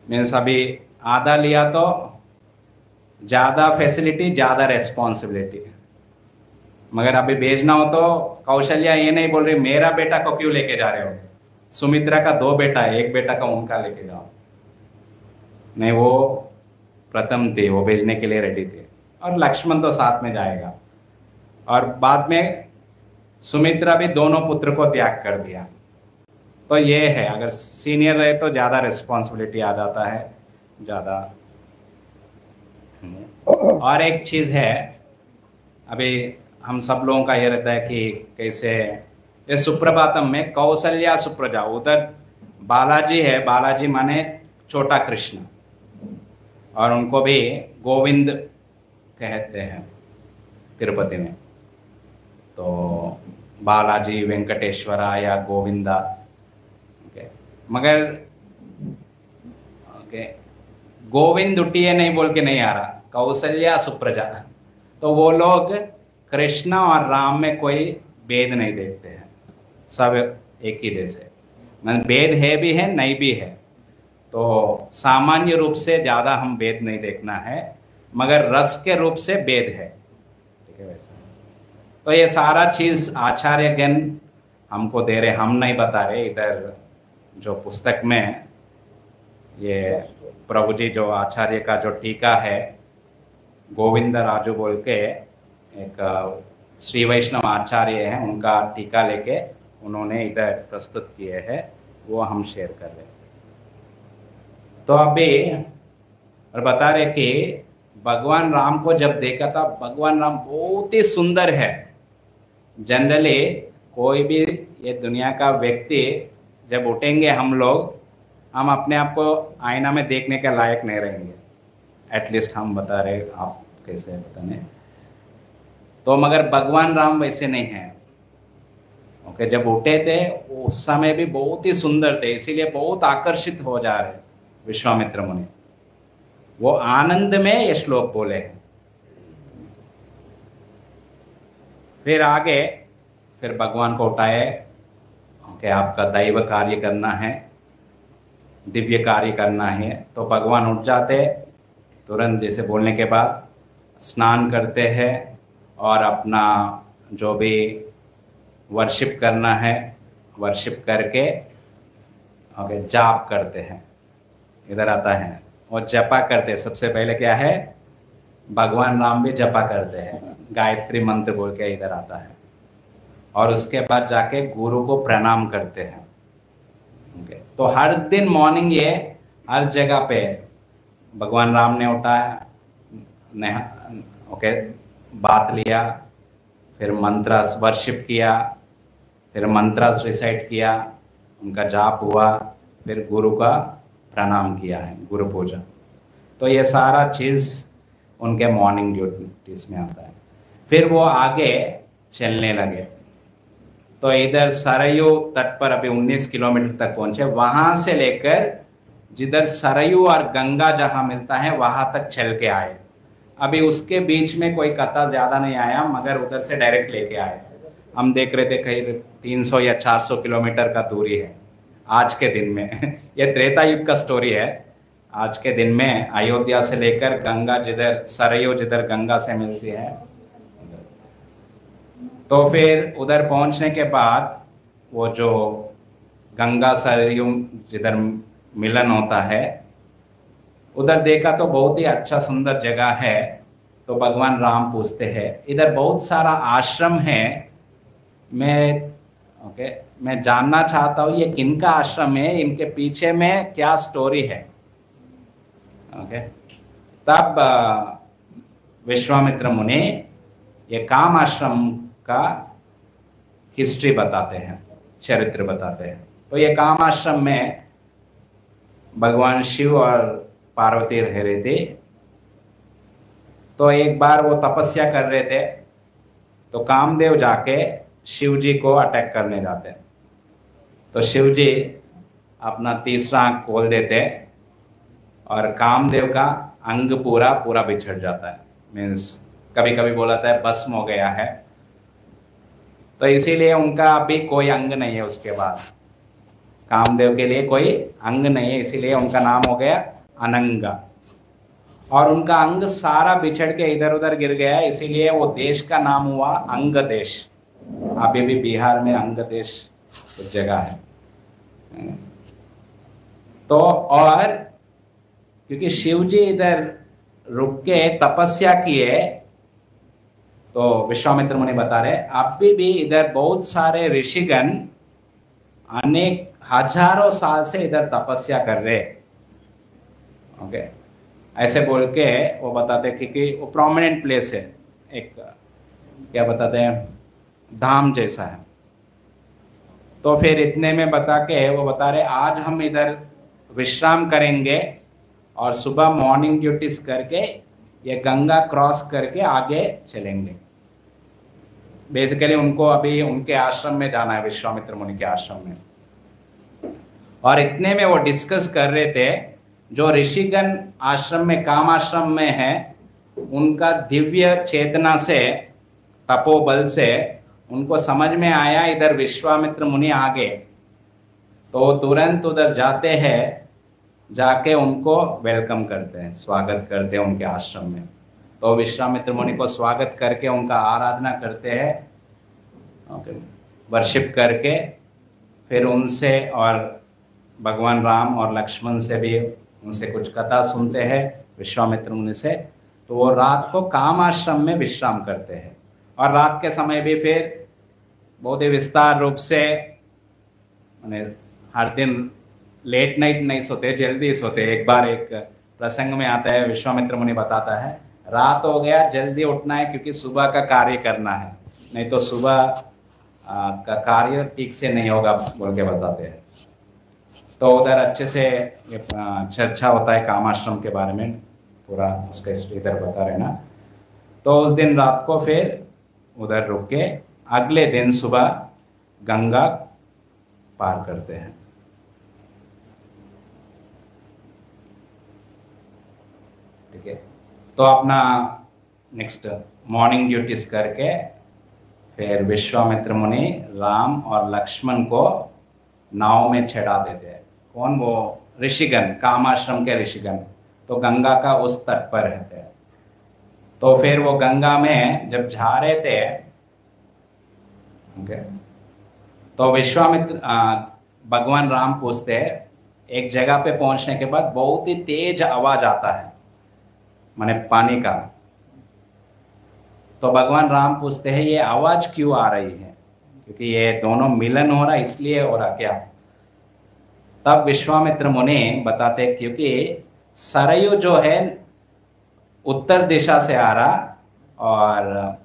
मैं सभी आधा लिया तो ज्यादा फैसिलिटी ज्यादा रेस्पॉन्सिबिलिटी, मगर अभी भेजना हो तो कौशल्या ये नहीं बोल रही मेरा बेटा को क्यों लेके जा रहे हो, सुमित्रा का 2 बेटा है, 1 बेटा का उनका लेके जाओ। नहीं, वो प्रथम थे, वो भेजने के लिए रेडी थे, और लक्ष्मण तो साथ में जाएगा। और बाद में सुमित्रा भी दोनों पुत्र को त्याग कर दिया। तो ये है, अगर सीनियर रहे तो ज्यादा रिस्पॉन्सिबिलिटी आ जाता है ज्यादा। और एक चीज है, अभी हम सब लोगों का ये रहता है कि कैसे, ये सुप्रभातम में कौशल्या सुप्रजा, उधर बालाजी है, बालाजी माने छोटा कृष्ण, और उनको भी गोविंद कहते हैं तिरुपति में। तो बालाजी, वेंकटेश्वरा या गोविंदा। ओके, मगर ओके गोविंद उठिए नहीं बोल के नहीं आ रहा, कौशल्या सुप्रजा। तो वो लोग कृष्ण और राम में कोई भेद नहीं देखते हैं, सब एक ही जैसे, मतलब भेद है भी है नहीं भी है। तो सामान्य रूप से ज्यादा हम भेद नहीं देखना है, मगर रस के रूप से भेद है। ठीक है, वैसा। तो ये सारा चीज आचार्यगण हमको दे रहे, हम नहीं बता रहे। इधर जो पुस्तक में ये प्रभु जी जो आचार्य का जो टीका है, गोविंद राजू बोल के एक श्री वैष्णव आचार्य हैं, उनका टीका लेके उन्होंने इधर प्रस्तुत किए हैं, वो हम शेयर कर रहे हैं। तो अभी और बता रहे कि भगवान राम को जब देखा था, भगवान राम बहुत ही सुंदर है। जनरली कोई भी ये दुनिया का व्यक्ति जब उठेंगे हम लोग, हम अपने आप को आईना में देखने के लायक नहीं रहेंगे। एटलीस्ट हम बता रहे, आप कैसे बताने। तो मगर भगवान राम वैसे नहीं है। ओके, जब उठे थे उस समय भी बहुत ही सुंदर थे, इसीलिए बहुत आकर्षित हो जा रहे विश्वामित्र मुनि। वो आनंद में ये श्लोक बोले हैं। फिर आगे फिर भगवान को उठाए कि आपका दैव कार्य करना है, दिव्य कार्य करना है। तो भगवान उठ जाते तुरंत, जैसे बोलने के बाद स्नान करते हैं और अपना जो भी वर्शिप करना है वर्शिप करके ओके जाप करते हैं। इधर आता है और जपा करते हैं। सबसे पहले क्या है, भगवान राम भी जपा करते हैं, गायत्री मंत्र बोल के इधर आता है। और उसके बाद जाके गुरु को प्रणाम करते हैं। ओके, तो हर दिन मॉर्निंग ये हर जगह पे भगवान राम ने उठाया, ओके बात लिया, फिर मंत्र वर्शिप किया, फिर मंत्र रिसाइट किया, उनका जाप हुआ, फिर गुरु का प्रणाम किया है, गुरु पूजा। तो ये सारा चीज़ उनके मॉर्निंग ड्यूटीज में आता है। फिर वो आगे चलने लगे। तो इधर सरयू तट पर अभी 19 किलोमीटर तक पहुंचे। वहां से लेकर जिधर सरयू और गंगा जहां मिलता है वहां तक चल के आए। अभी उसके बीच में कोई कथा ज्यादा नहीं आया, मगर उधर से डायरेक्ट लेके आए। हम देख रहे थे कहीं 300 या 400 किलोमीटर का दूरी है आज के दिन में। ये त्रेता युग का स्टोरी है। आज के दिन में अयोध्या से लेकर गंगा जिधर सरयू जिधर गंगा से मिलती है, तो फिर उधर पहुंचने के बाद वो जो गंगा सरयू जिधर मिलन होता है उधर देखा तो बहुत ही अच्छा सुंदर जगह है। तो भगवान राम पूछते हैं इधर बहुत सारा आश्रम है, मैं जानना चाहता हूँ ये किनका आश्रम है, इनके पीछे में क्या स्टोरी है। तब विश्वामित्र मुनि ये काम आश्रम का हिस्ट्री बताते हैं, चरित्र बताते हैं। तो ये काम आश्रम में भगवान शिव और पार्वती रह रहे थे। तो एक बार वो तपस्या कर रहे थे, तो कामदेव जाके शिव जी को अटैक करने जाते हैं। तो शिव जी अपना तीसरा आंख खोल देते और कामदेव का अंग पूरा बिछड़ जाता है। मीन्स कभी कभी बोलाता है भस्म हो गया है। तो इसीलिए उनका अभी कोई अंग नहीं है। उसके बाद कामदेव के लिए कोई अंग नहीं है, इसीलिए उनका नाम हो गया अनंगा। और उनका अंग सारा बिछड़ के इधर उधर गिर गया है, इसीलिए वो देश का नाम हुआ अंग देश। अभी भी बिहार में अंग देश कुछ जगह है। तो और क्योंकि शिव जी इधर रुक के तपस्या किए, तो विश्वामित्र मुनि बता रहे अभी भी इधर बहुत सारे ऋषिगण अनेक हजारों साल से इधर तपस्या कर रहे। ओके, ऐसे बोल के वो बताते कि वो प्रोमिनेंट प्लेस है, एक क्या बताते हैं धाम जैसा है। तो फिर इतने में बता के वो बता रहे आज हम इधर विश्राम करेंगे और सुबह मॉर्निंग ड्यूटीज करके ये गंगा क्रॉस करके आगे चलेंगे। बेसिकली उनको अभी उनके आश्रम में जाना है, विश्वामित्र मुनि के आश्रम में। और इतने में वो डिस्कस कर रहे थे जो ऋषिगण आश्रम में काम आश्रम में है उनका दिव्य चेतना से तपोबल से उनको समझ में आया इधर विश्वामित्र मुनि आगे। तो तुरंत उधर जाते हैं, जाके उनको वेलकम करते हैं, स्वागत करते हैं उनके आश्रम में। तो विश्वामित्र मुनि को स्वागत करके उनका आराधना करते हैं, वर्शिप करके फिर उनसे और भगवान राम और लक्ष्मण से भी उनसे कुछ कथा सुनते हैं विश्वामित्र मुनि से। तो वो रात को काम आश्रम में विश्राम करते हैं और रात के समय भी फिर बहुत ही विस्तार रूप से हर दिन लेट नाइट नहीं सोते, जल्दी सोते। एक बार एक प्रसंग में आता है, विश्वामित्र मुनि बताता है रात हो गया जल्दी उठना है क्योंकि सुबह का कार्य करना है, नहीं तो सुबह का कार्य ठीक से नहीं होगा बोल के बताते हैं। तो उधर अच्छे से चर्चा होता है कामाश्रम के बारे में, पूरा उसका इधर बता रहे ना। तो उस दिन रात को फिर उधर रुक के अगले दिन सुबह गंगा पार करते हैं। ठीक है। तो अपना नेक्स्ट मॉर्निंग ड्यूटीज करके फिर विश्वामित्र मुनि राम और लक्ष्मण को नाव में चढ़ा देते हैं। कौन? वो ऋषिगण, कामाश्रम के ऋषिगण, तो गंगा का उस तट पर रहते हैं। तो फिर वो गंगा में जब जा रहे थे, ओके, तो विश्वामित्र भगवान राम पूछते हैं, एक जगह पे पहुंचने के बाद बहुत ही तेज आवाज आता है, माने पानी का। तो भगवान राम पूछते हैं ये आवाज क्यों आ रही है, क्योंकि ये दोनों मिलन हो रहा इसलिए हो रहा क्या? तब विश्वामित्र मुनि बताते हैं क्योंकि सरयू जो है उत्तर दिशा से आ रहा और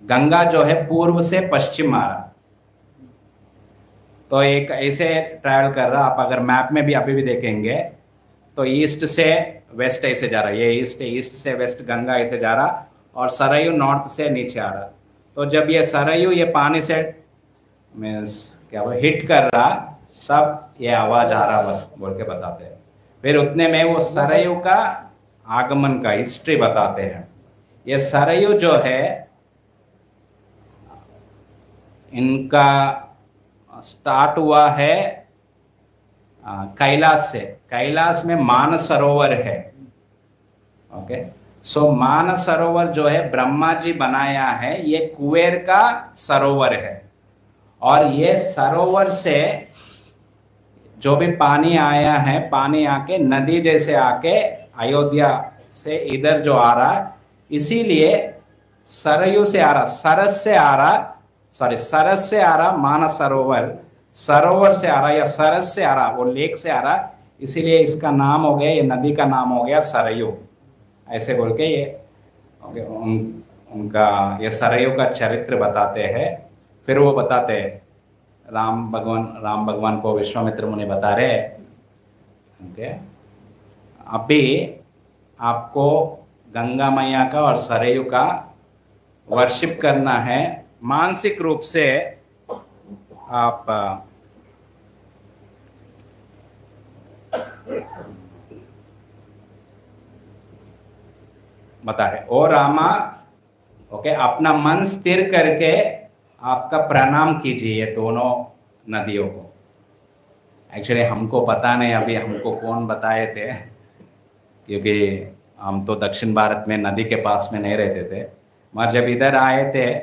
गंगा जो है पूर्व से पश्चिम आ रहा। तो एक ऐसे ट्रैवल कर रहा, आप अगर मैप में भी अभी भी देखेंगे तो ईस्ट से वेस्ट ऐसे जा रहा, ये ईस्ट से वेस्ट गंगा ऐसे जा रहा और सरयू नॉर्थ से नीचे आ रहा। तो जब ये सरयू ये पानी से मीन्स क्या वो हिट कर रहा, तब ये आवाज आ रहा बोल के बताते हैं। फिर उतने में वो सरयू का आगमन का हिस्ट्री बताते हैं। ये सरयू जो है इनका स्टार्ट हुआ है कैलाश से। कैलाश में मानस सरोवर है, ओके। सो मानस सरोवर जो है ब्रह्मा जी बनाया है, ये कुबेर का सरोवर है। और ये सरोवर से जो भी पानी आया है, पानी आके नदी जैसे आके अयोध्या से इधर जो आ रहा है, इसीलिए सरयू से आ रहा, सरस से आ रहा, सॉरी सरस से आ रहा, मानस सरोवर सरोवर से आ रहा या सरस से आ रहा, वो लेक से आ रहा, इसीलिए इसका नाम हो गया, ये नदी का नाम हो गया सरयू, ऐसे बोल के ये उनका ये सरयू का चरित्र बताते हैं। फिर वो बताते हैं राम भगवान को विश्वामित्र मुनि बता रहे, ओके, अभी आपको गंगा मैया का और सरयू का वर्शिप करना है, मानसिक रूप से आप बता रहे ओ रामा, ओके, अपना मन स्थिर करके आपका प्रणाम कीजिए ये दोनों नदियों को। एक्चुअली हमको पता नहीं अभी हमको कौन बताए थे, क्योंकि हम तो दक्षिण भारत में नदी के पास में नहीं रहते थे, मगर जब इधर आए थे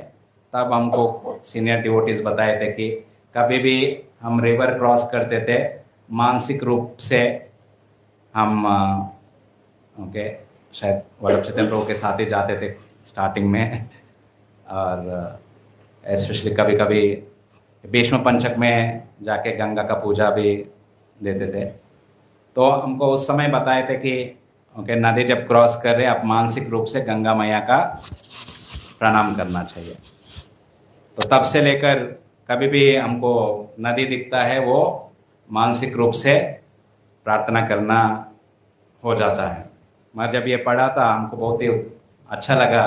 तब हमको सीनियर डिवोटीज बताए थे कि कभी भी हम रिवर क्रॉस करते थे मानसिक रूप से हम ओके, शायद वल्लभ चैतन्य प्रभु के साथ ही जाते थे स्टार्टिंग में, और स्पेशली कभी कभी भीष्म पंचक में जाके गंगा का पूजा भी देते थे। तो हमको उस समय बताए थे कि ओके, नदी जब क्रॉस कर रहे आप मानसिक रूप से गंगा मैया का प्रणाम करना चाहिए। तो तब से लेकर कभी भी हमको नदी दिखता है वो मानसिक रूप से प्रार्थना करना हो जाता है। मैं जब ये पढ़ा था हमको बहुत ही अच्छा लगा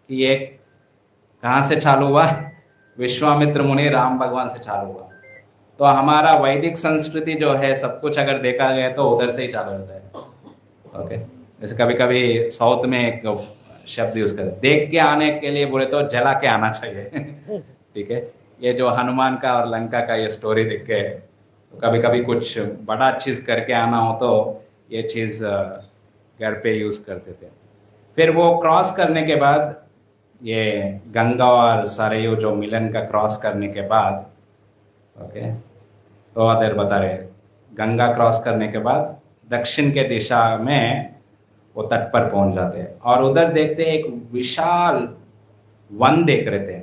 कि ये कहाँ से चालू हुआ, विश्वामित्र मुनि राम भगवान से चालू हुआ। तो हमारा वैदिक संस्कृति जो है सब कुछ अगर देखा गया तो उधर से ही चालू होता है, ओके। जैसे कभी कभी साउथ में एक शब्द यूज करते, देख के आने के लिए बोले तो जला के आना चाहिए ठीक है। ये जो हनुमान का और लंका का ये स्टोरी देख के तो कभी कभी कुछ बड़ा चीज करके आना हो तो ये चीज घर पे यूज करते थे। फिर वो क्रॉस करने के बाद ये गंगा और सरयू जो मिलन का क्रॉस करने के बाद, ओके, तो अदर बता रहे गंगा क्रॉस करने के बाद दक्षिण के दिशा में वो तट पर पहुंच जाते हैं और उधर देखते हैं एक विशाल वन देख रहे थे,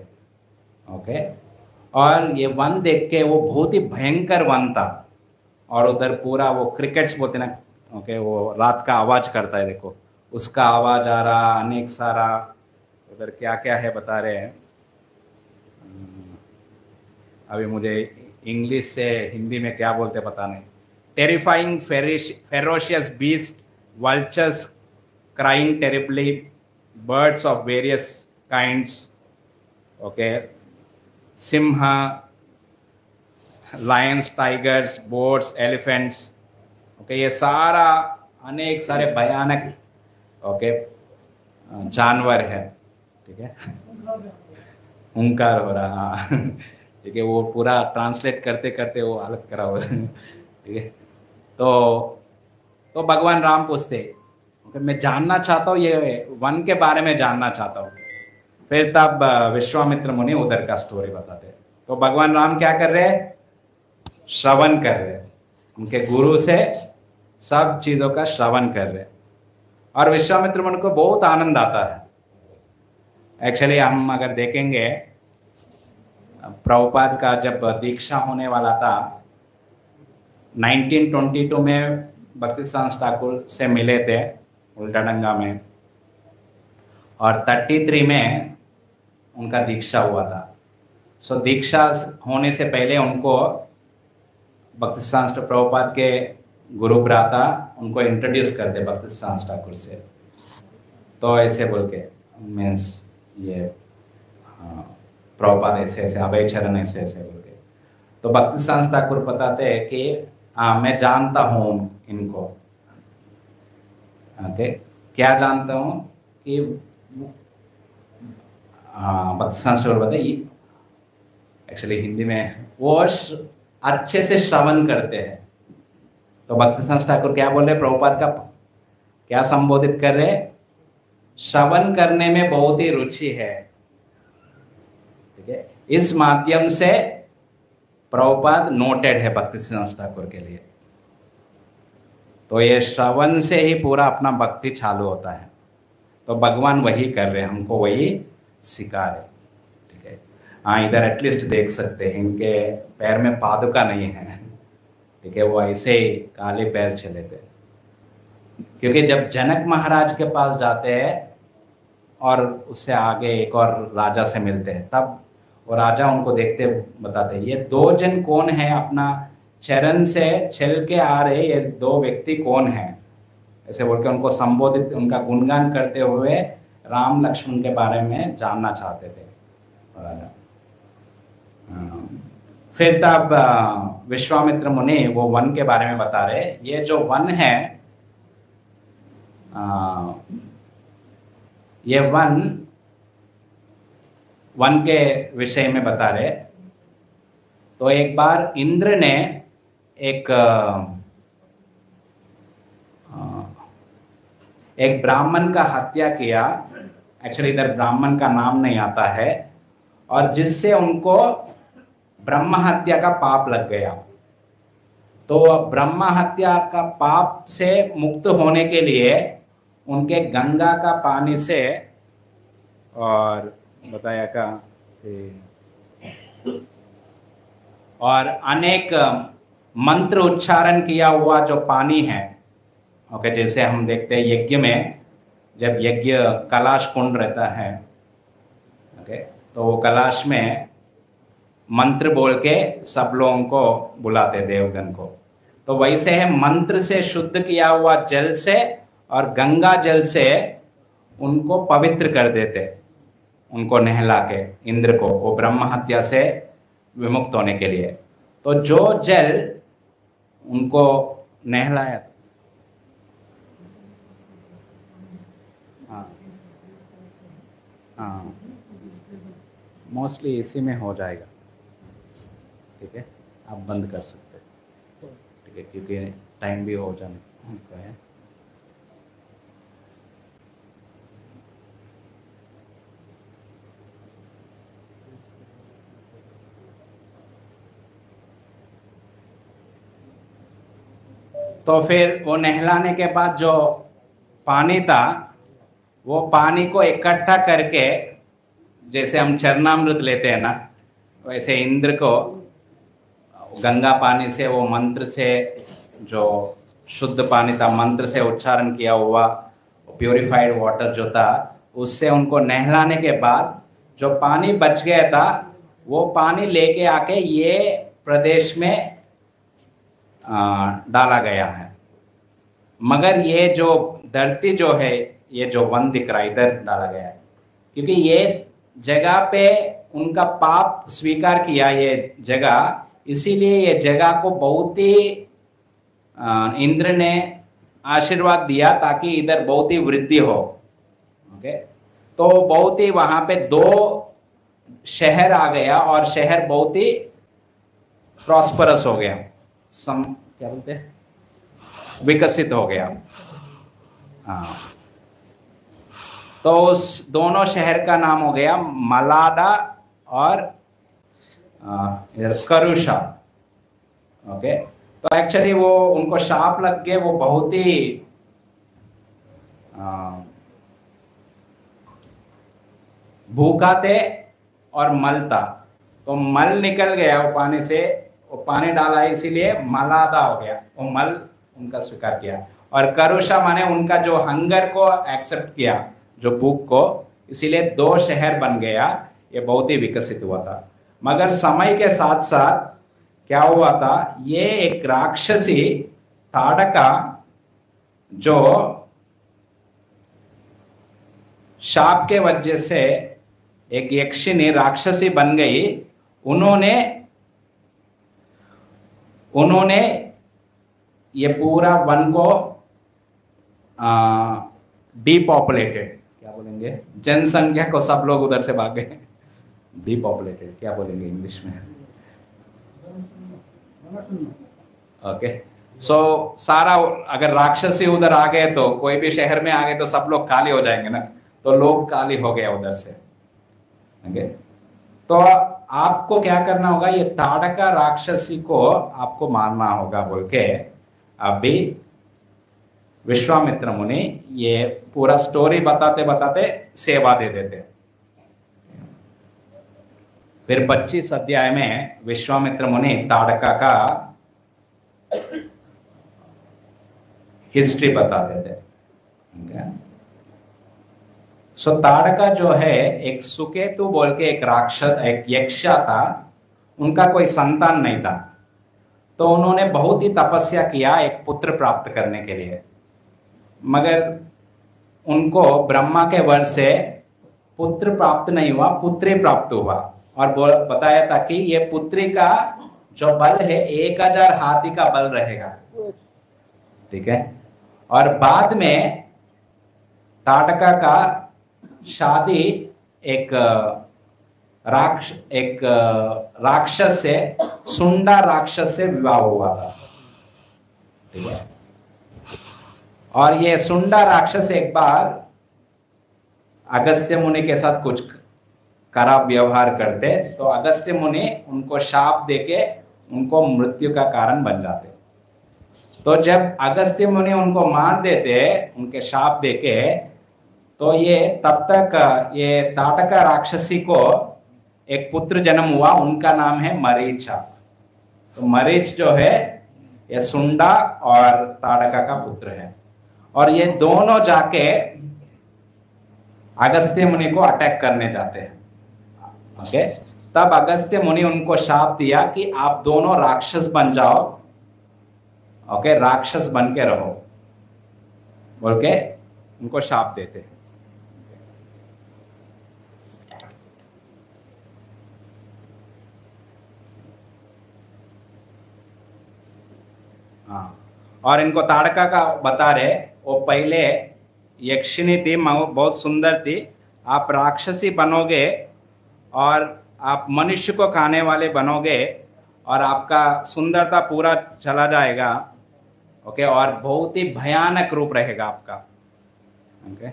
ओके। और ये वन देख के वो बहुत ही भयंकर वन था और उधर पूरा वो क्रिकेट्स बोलते ना, ओके, वो रात का आवाज करता है, देखो उसका आवाज आ रहा, अनेक सारा उधर क्या क्या है बता रहे हैं। अभी मुझे इंग्लिश से हिंदी में क्या बोलते पता नहीं। Terrifying ferocious beast, vultures crying terribly, birds of various kinds, okay, simha, lions, tigers, boars, elephants, okay, ये सारा अनेक सारे भयानक ओके, जानवर है, ठीक है, हुंकार हो रहा, हाँ ठीक है, वो पूरा ट्रांसलेट करते करते वो अलग करा हो रहा है, ठीक है। तो भगवान राम पूछते, मैं जानना चाहता हूँ, ये वन के बारे में जानना चाहता हूँ। फिर तब विश्वामित्र मुनि उधर का स्टोरी बताते। तो भगवान राम क्या कर रहे, श्रवण कर रहे, उनके गुरु से सब चीजों का श्रवण कर रहे, और विश्वामित्र मुनि को बहुत आनंद आता है। एक्चुअली हम अगर देखेंगे, प्रभुपाद का जब दीक्षा होने वाला था 1922 में भक्ति सांस ठाकुर से मिले थे उल्टाडंगा में, और 33 में उनका दीक्षा हुआ था। सो दीक्षा होने से पहले उनको भक्ति सांस प्रभुपाद के गुरु भ्राता उनको इंट्रोड्यूस करते भक्ति सांस ठाकुर से। तो ऐसे बोल के मीन्स ये प्रभुपाद ऐसे ऐसे, अभय चरण ऐसे ऐसे बोल के। तो भक्ति सांस ठाकुर बताते हैं कि हाँ मैं जानता हूँ इनको। ओके, क्या जानता हूँ कि भक्ति सांस ठाकुर बताए, एक्चुअली हिंदी में वो अच्छे से श्रवण करते हैं। तो भक्ति सांस ठाकुर क्या बोल रहे, प्रभुपाद का क्या संबोधित कर रहे, श्रवण करने में बहुत ही रुचि है, ठीक है। इस माध्यम से प्रभुपाद नोटेड है भक्ति सांस ठाकुर के लिए। तो ये श्रवण से ही पूरा अपना भक्ति चालू होता है। तो भगवान वही कर रहे, हमको वही सिखा रहे, ठीक है। हाँ, इधर एटलीस्ट देख सकते हैं इनके पैर में पादुका नहीं है, ठीक है, वो ऐसे ही काले पैर चले थे। क्योंकि जब जनक महाराज के पास जाते हैं और उससे आगे एक और राजा से मिलते हैं, तब वो राजा उनको देखते बताते हैं, ये दो जन कौन है, अपना चरण से चल के आ रहे ये दो व्यक्ति कौन है, ऐसे बोल के उनको संबोधित, उनका गुणगान करते हुए राम लक्ष्मण के बारे में जानना चाहते थे राजा। फिर तब विश्वामित्र मुनि वो वन के बारे में बता रहे, ये जो वन है, ये वन के विषय में बता रहे। तो एक बार इंद्र ने एक ब्राह्मण का हत्या किया। एक्चुअली इधर ब्राह्मण का नाम नहीं आता है, और जिससे उनको ब्रह्म हत्या का पाप लग गया। तो ब्रह्म हत्या का पाप से मुक्त होने के लिए उनके गंगा का पानी से, और बताया का, और अनेक मंत्र उच्चारण किया हुआ जो पानी है, ओके, जैसे हम देखते हैं यज्ञ में, जब यज्ञ कलाश कुंड रहता है, ओके, तो वो कलाश में मंत्र बोल के सब लोगों को बुलाते देवगण को। तो वैसे है, मंत्र से शुद्ध किया हुआ जल से और गंगा जल से उनको पवित्र कर देते, उनको नहला के इंद्र को, वो ब्रह्म हत्या से विमुक्त होने के लिए। तो जो जल उनको नहलाया, हाँ, मोस्टली इसी में हो जाएगा, ठीक है, आप बंद कर सकते हैं, ठीक है, क्योंकि टाइम भी हो जाने का है। तो फिर वो नहलाने के बाद जो पानी था, वो पानी को इकट्ठा करके, जैसे हम चरणामृत लेते हैं ना, वैसे इंद्र को गंगा पानी से, वो मंत्र से, जो शुद्ध पानी था, मंत्र से उच्चारण किया हुआ प्यूरिफाइड वाटर जो था, उससे उनको नहलाने के बाद जो पानी बच गया था, वो पानी लेके आके ये प्रदेश में डाला गया है। मगर ये जो धरती जो है, ये जो वन दिख रहा है, इधर डाला गया है, क्योंकि ये जगह पे उनका पाप स्वीकार किया ये जगह, इसीलिए ये जगह को बहुत ही इंद्र ने आशीर्वाद दिया ताकि इधर बहुत ही वृद्धि हो। ओके, तो बहुत ही वहां पे 2 शहर आ गया और शहर बहुत ही प्रॉस्परस हो गया, क्या बोलते हैं, विकसित हो गया। हाँ, तो उस दोनों शहर का नाम हो गया मलाडा और करुषा। ओके, तो एक्चुअली वो उनको शाप लग गए, वो बहुत ही भूखा थे और मल था, तो मल निकल गया वो पानी से, वो पानी डाला इसीलिए मलादा हो गया, वो मल उनका स्वीकार किया। और करुषा माने उनका जो हंगर को एक्सेप्ट किया, जो भूख को, इसीलिए 2 शहर बन गया। ये बहुत ही विकसित हुआ था। मगर समय के साथ साथ क्या हुआ था, ये एक राक्षसी ताड़का जो शाप के वजह से एक यक्षिणी राक्षसी बन गई, उन्होंने ये पूरा वन को डिपॉपुलेटेड, क्या बोलेंगे, जनसंख्या को सब लोग उधर से भाग गए। डिपॉपुलेटेड क्या बोलेंगे इंग्लिश में? ओके, सो सारा, अगर राक्षसी उधर आ गए तो कोई भी शहर में आ गए तो सब लोग काली हो जाएंगे ना, तो लोग काली हो गया उधर से। ओके, तो आपको क्या करना होगा, ये ताड़का राक्षसी को आपको मारना होगा बोल के अभी विश्वामित्र मुनि ये पूरा स्टोरी बताते बताते सेवा दे देते। फिर 25 अध्याय में विश्वामित्र मुनि ताड़का का हिस्ट्री बता देते। सो ताड़का जो है एक सुकेतु बोल के एक राक्षस, एक यक्षा था, उनका कोई संतान नहीं था, तो उन्होंने बहुत ही तपस्या किया एक पुत्र प्राप्त करने के लिए, मगर उनको ब्रह्मा के वर से पुत्र प्राप्त नहीं हुआ, पुत्री प्राप्त हुआ। और बताया था कि ये पुत्री का जो बल है 1000 हाथी का बल रहेगा। ठीक है, और बाद में ताड़का का शादी एक राक्षस से, सुंडा राक्षस से विवाह हुआ था। ठीक है, और ये सुंडा राक्षस एक बार अगस्त्य मुनि के साथ कुछ खराब व्यवहार करते, तो अगस्त्य मुनि उनको शाप देके उनको मृत्यु का कारण बन जाते। तो जब अगस्त्य मुनि उनको मार देते उनके शाप देके, तो ये तब तक ये ताड़का राक्षसी को एक पुत्र जन्म हुआ, उनका नाम है मरीचा। तो मरीच जो है ये सुंडा और ताड़का का पुत्र है, और ये दोनों जाके अगस्त्य मुनि को अटैक करने जाते हैं। ओके, तब अगस्त्य मुनि उनको शाप दिया कि आप दोनों राक्षस बन जाओ। ओके, राक्षस बन के रहो बोल के उनको शाप देते हैं। हाँ, और इनको ताड़का का बता रहे, वो पहले यक्षिणी थी, बहुत सुंदर थी, आप राक्षसी बनोगे और आप मनुष्य को खाने वाले बनोगे और आपका सुंदरता पूरा चला जाएगा। ओके, और बहुत ही भयानक रूप रहेगा आपका। ओके,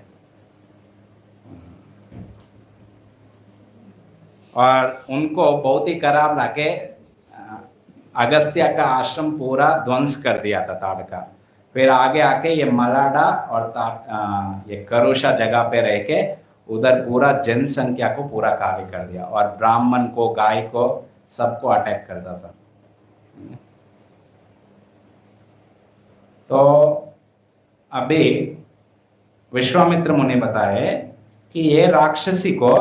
और उनको बहुत ही खराब लाके अगस्त्य का आश्रम पूरा ध्वंस कर दिया था ताड़का। फिर आगे आके ये मलाडा और ये करुषा जगह पे रह के उधर पूरा जनसंख्या को पूरा काली कर दिया, और ब्राह्मण को, गाय को, सबको अटैक करता था। तो अभी विश्वामित्र मुनि बताए कि ये राक्षसी को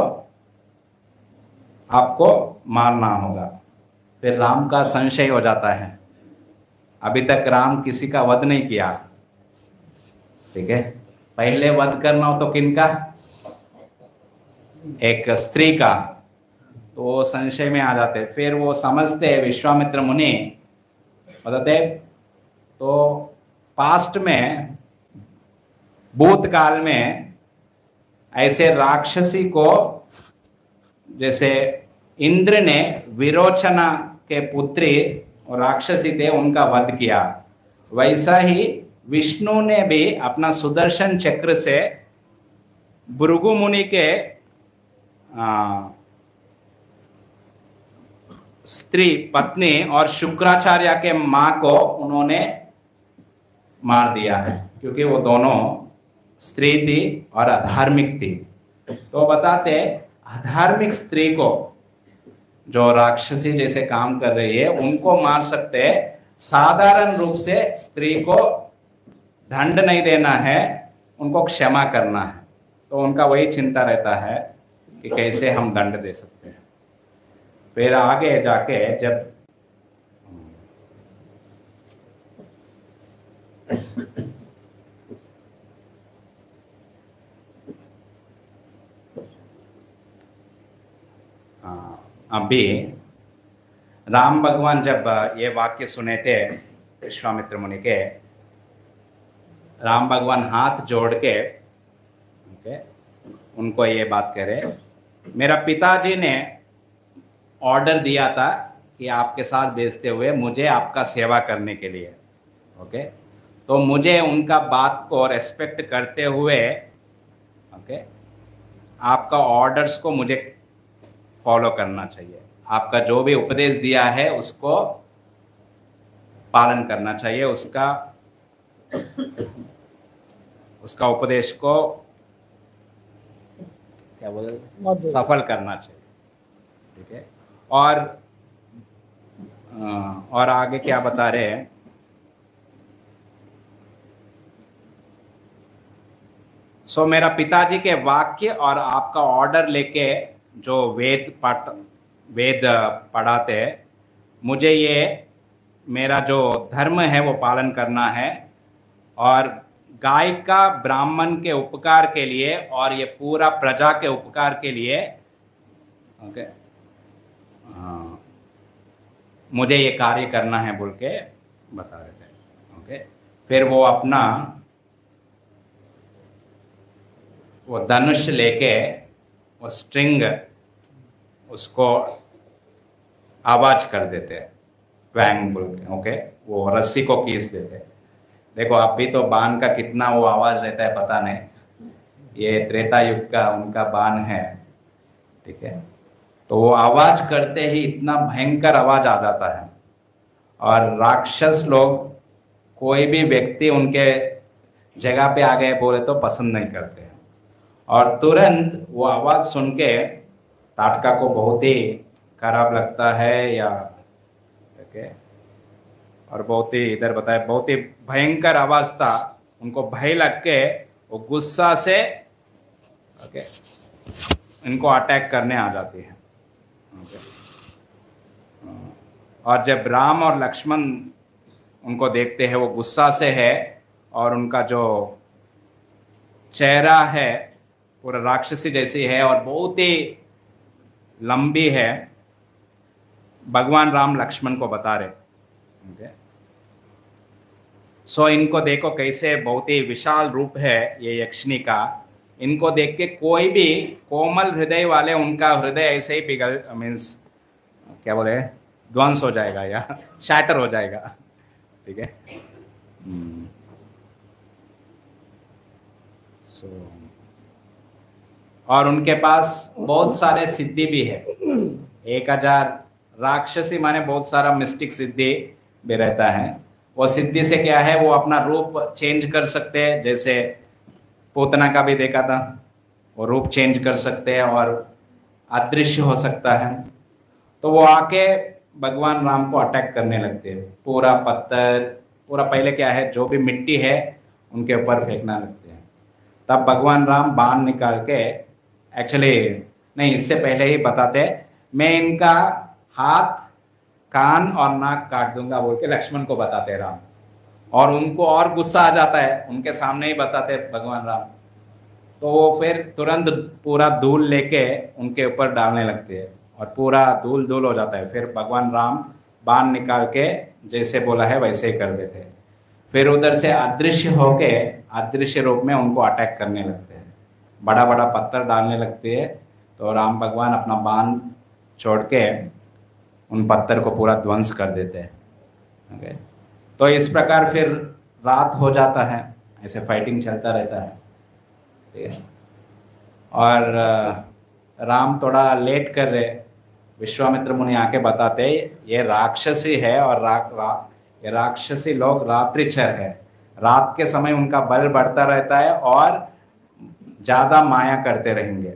आपको मारना होगा। फिर राम का संशय हो जाता है, अभी तक राम किसी का वध नहीं किया। ठीक है, पहले वध करना हो तो किनका? एक स्त्री का, तो वो संशय में आ जाते। फिर वो समझते विश्वामित्र मुनि बताते, तो पास्ट में भूतकाल में ऐसे राक्षसी को, जैसे इंद्र ने विरोचना के पुत्री और राक्षसी थे उनका वध किया, वैसा ही विष्णु ने भी अपना सुदर्शन चक्र से भृगु मुनि के स्त्री पत्नी और शुक्राचार्य के मां को उन्होंने मार दिया है, क्योंकि वो दोनों स्त्री थी और अधार्मिक थी। तो बताते अधार्मिक स्त्री को, जो राक्षसी जैसे काम कर रही है, उनको मार सकते हैं, साधारण रूप से स्त्री को दंड नहीं देना है, उनको क्षमा करना है। तो उनका वही चिंता रहता है कि कैसे हम दंड दे सकते हैं। फिर आगे जाके जब अभी राम भगवान जब ये वाक्य सुने थे विश्वामित्र मुनि के, राम भगवान हाथ जोड़ के उनको ये बात कह रहे, मेरा पिताजी ने ऑर्डर दिया था कि आपके साथ भेजते हुए मुझे आपका सेवा करने के लिए, ओके, तो मुझे उनका बात को रेस्पेक्ट करते हुए, ओके, आपका ऑर्डर्स को मुझे फॉलो करना चाहिए। आपका जो भी उपदेश दिया है उसको पालन करना चाहिए, उसका उपदेश को क्या बोले, सफल करना चाहिए, ठीक है। और आगे क्या बता रहे हैं, सो मेरा पिताजी के वाक्य और आपका ऑर्डर लेके जो वेद पढ़ाते हैं, मुझे ये मेरा जो धर्म है वो पालन करना है, और गाय का ब्राह्मण के उपकार के लिए और ये पूरा प्रजा के उपकार के लिए, ओके, मुझे ये कार्य करना है बोल के बता रहे थे, ओके। फिर वो अपना वो धनुष लेके वो स्ट्रिंग उसको आवाज कर देते, वैंग बोल के, ओके, वो रस्सी को खींच देते। देखो अभी तो बाण का कितना वो आवाज रहता है पता नहीं, ये त्रेता युग का उनका बाण है, ठीक है। तो वो आवाज करते ही इतना भयंकर आवाज आ जाता है, और राक्षस लोग कोई भी व्यक्ति उनके जगह पे आ गए बोले तो पसंद नहीं करते हैं, और तुरंत वो आवाज सुन के ताटका को बहुत ही खराब लगता है, या ओके, और बहुत ही इधर बताया बहुत ही भयंकर आवाज था, उनको भय लग के वो गुस्सा से, ओके, इनको अटैक करने आ जाती है, ओके। और जब राम और लक्ष्मण उनको देखते हैं, वो गुस्सा से है, और उनका जो चेहरा है पूरा राक्षसी जैसी है और बहुत ही लंबी है, भगवान राम लक्ष्मण को बता रहे, ओके। सो इनको देखो कैसे बहुत ही विशाल रूप है ये यक्षिणी का, इनको देख के कोई भी कोमल हृदय वाले उनका हृदय ऐसे ही पिघल, मीन्स क्या बोले, ध्वंस हो जाएगा या शैटर हो जाएगा, ठीक है। और उनके पास बहुत सारे सिद्धि भी है, 1000 राक्षसी माने बहुत सारा मिस्टिक सिद्धि भी रहता है। वो सिद्धि से क्या है, वो अपना रूप चेंज कर सकते हैं, जैसे पूतना का भी देखा था, वो रूप चेंज कर सकते हैं और अदृश्य हो सकता है। तो वो आके भगवान राम को अटैक करने लगते हैं, पूरा पत्थर, पूरा पहले क्या है जो भी मिट्टी है उनके ऊपर फेंकना लगते हैं। तब भगवान राम बाण निकाल के, एक्चुअली नहीं, इससे पहले ही बताते, मैं इनका हाथ, कान और नाक काट दूंगा बोल के लक्ष्मण को बताते राम, और उनको और गुस्सा आ जाता है, उनके सामने ही बताते भगवान राम। तो वो फिर तुरंत पूरा धूल लेके उनके ऊपर डालने लगते हैं और पूरा धूल धूल हो जाता है। फिर भगवान राम बाण निकाल के जैसे बोला है वैसे ही कर देते हैं। फिर उधर से अदृश्य होके अदृश्य रूप में उनको अटैक करने लगते हैं, बड़ा बड़ा पत्थर डालने लगते हैं। तो राम भगवान अपना बाण छोड़ के उन पत्थर को पूरा ध्वंस कर देते हैं। ओके, तो इस प्रकार फिर रात हो जाता है, ऐसे फाइटिंग चलता रहता है। ठीक है, और राम थोड़ा लेट कर रहे, विश्वामित्र मुनि आके बताते ये राक्षसी है और ये राक्षसी लोग रात्रिचर है, रात के समय उनका बल बढ़ता रहता है और ज्यादा माया करते रहेंगे।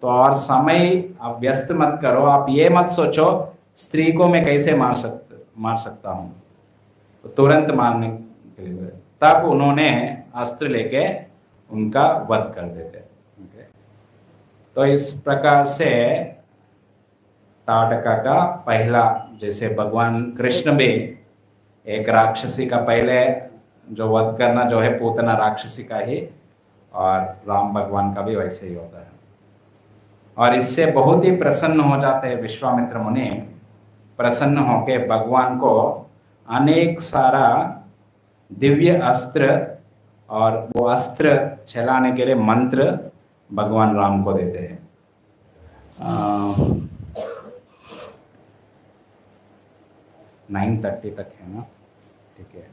तो और समय आप व्यस्त मत करो, आप ये मत सोचो स्त्री को मैं कैसे मार सकता हूं, तो तुरंत मारने के लिए तब उन्होंने अस्त्र लेके उनका वध कर देते। तो इस प्रकार से ताड़का का पहला, जैसे भगवान कृष्ण भी एक राक्षसी का पहले जो वध करना जो है पूतना राक्षसी का ही, और राम भगवान का भी वैसे ही होता है। और इससे बहुत ही प्रसन्न हो जाते हैं विश्वामित्र मुनि, प्रसन्न होके भगवान को अनेक सारा दिव्य अस्त्र और वो अस्त्र चलाने के लिए मंत्र भगवान राम को देते हैं। 9:30 तक है ना, ठीक है।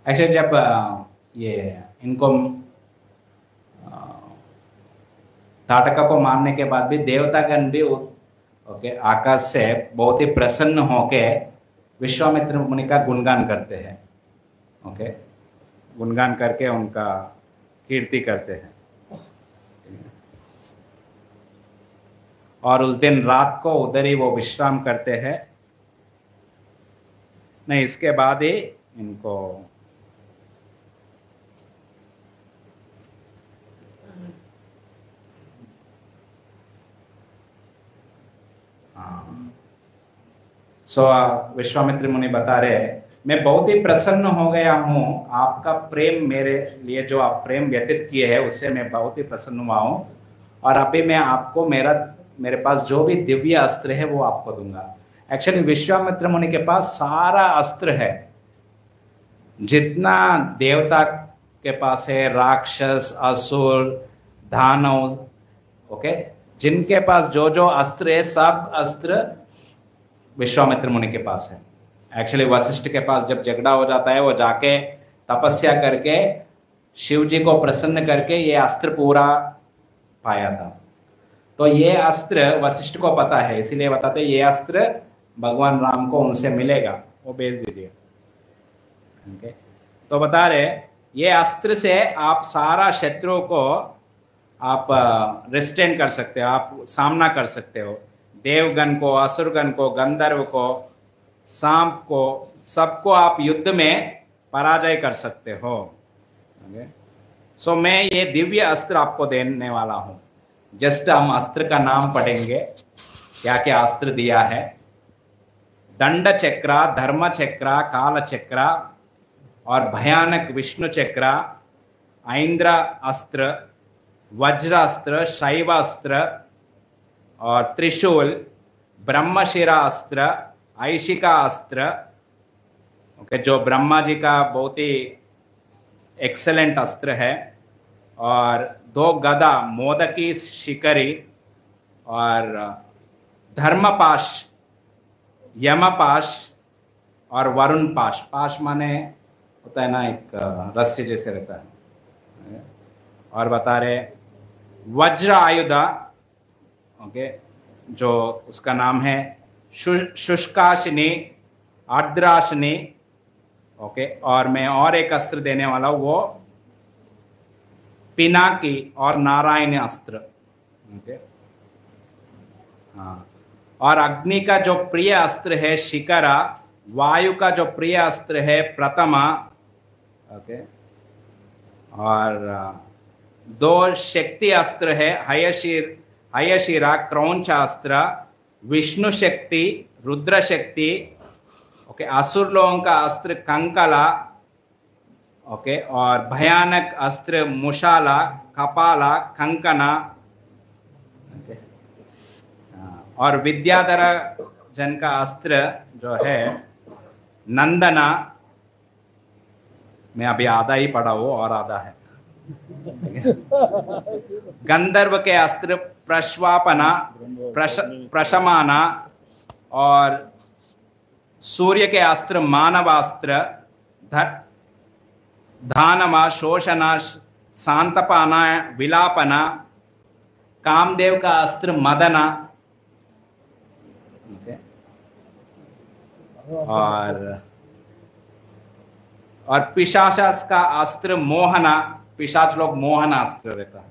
ऐसे जब ये इनको ताटका को मारने के बाद भी देवतागण भी ओके आकाश से बहुत ही प्रसन्न होके विश्वामित्र मुनि का गुणगान करते हैं। ओके, गुणगान करके उनका कीर्ति करते हैं। और उस दिन रात को उधर ही वो विश्राम करते हैं। नहीं, इसके बाद ही इनको विश्वामित्र मुनि बता रहे, मैं बहुत ही प्रसन्न हो गया हूँ, आपका प्रेम मेरे लिए जो आप प्रेम व्यतीत किए हैं उससे मैं बहुत ही प्रसन्न हुआ हूँ। और अभी मैं आपको मेरे पास जो भी दिव्य अस्त्र है वो आपको दूंगा। एक्चुअली विश्वामित्र मुनि के पास सारा अस्त्र है, जितना देवता के पास है, राक्षस, असुर, दानव, ओके, जिनके पास जो जो अस्त्र है सब अस्त्र विश्वामित्र मुनि के पास है। एक्चुअली वशिष्ठ के पास जब झगड़ा हो जाता है वो जाके तपस्या करके शिव जी को प्रसन्न करके ये अस्त्र पूरा पाया था। तो ये अस्त्र वशिष्ठ को पता है, इसीलिए बताते ये अस्त्र भगवान राम को उनसे मिलेगा, वो भेज दीजिए। ओके, तो बता रहे ये अस्त्र से आप सारा शत्रुओं को आप रिस्ट्रेन कर सकते हो, आप सामना कर सकते हो। देवगण को, असुरगण को, गंधर्व को, सांप को, सबको आप युद्ध में पराजय कर सकते हो। सो मैं ये दिव्य अस्त्र आपको देने वाला हूं। जस्ट हम अस्त्र का नाम पढ़ेंगे, क्या क्या अस्त्र दिया है। दंड चक्र, धर्म चक्र, काल चक्र और भयानक विष्णु चक्र, ऐन्द्र अस्त्र, वज्र अस्त्र, शैव अस्त्र और त्रिशूल, ब्रह्मशिरा अस्त्र, ऐशिका अस्त्र, ओके, जो ब्रह्मा जी का बहुत ही एक्सेलेंट अस्त्र है, और 2 गदा, मोदकी शिकरी और धर्मपाश, यमपाश और वरुण पाश। पाश माने होता है ना एक रस्सी जैसे रहता है। और बता रहे वज्र आयुधा, ओके, जो उसका नाम है शुष्काशिनी, आर्द्राशिनी, ओके। और मैं और एक अस्त्र देने वाला हूं, वो पिनाकी और नारायण अस्त्र, ओके। हाँ, और अग्नि का जो प्रिय अस्त्र है शिकरा, वायु का जो प्रिय अस्त्र है प्रथमा, ओके। और 2 शक्ति अस्त्र है हयशिरा, क्रौंचास्त्र, विष्णु शक्ति, रुद्र शक्ति, ओके। असुर लोगों का अस्त्र कंकला, ओके, और भयानक अस्त्र मुशाला, कपाला, कंकना, ओके, और विद्याधर जन का अस्त्र जो है नंदना, मैं अभी आधा ही पढ़ा हूं और आधा है। गंधर्व के अस्त्र प्रश्वापना, प्रशमाना, और सूर्य के अस्त्र मानवास्त्र, धानमा, शोषणा, शांतपाना, विलापना, कामदेव का अस्त्र मदना, और पिशाच का अस्त्र मोहना, पिशाच लोग मोहना अस्त्र रहता है,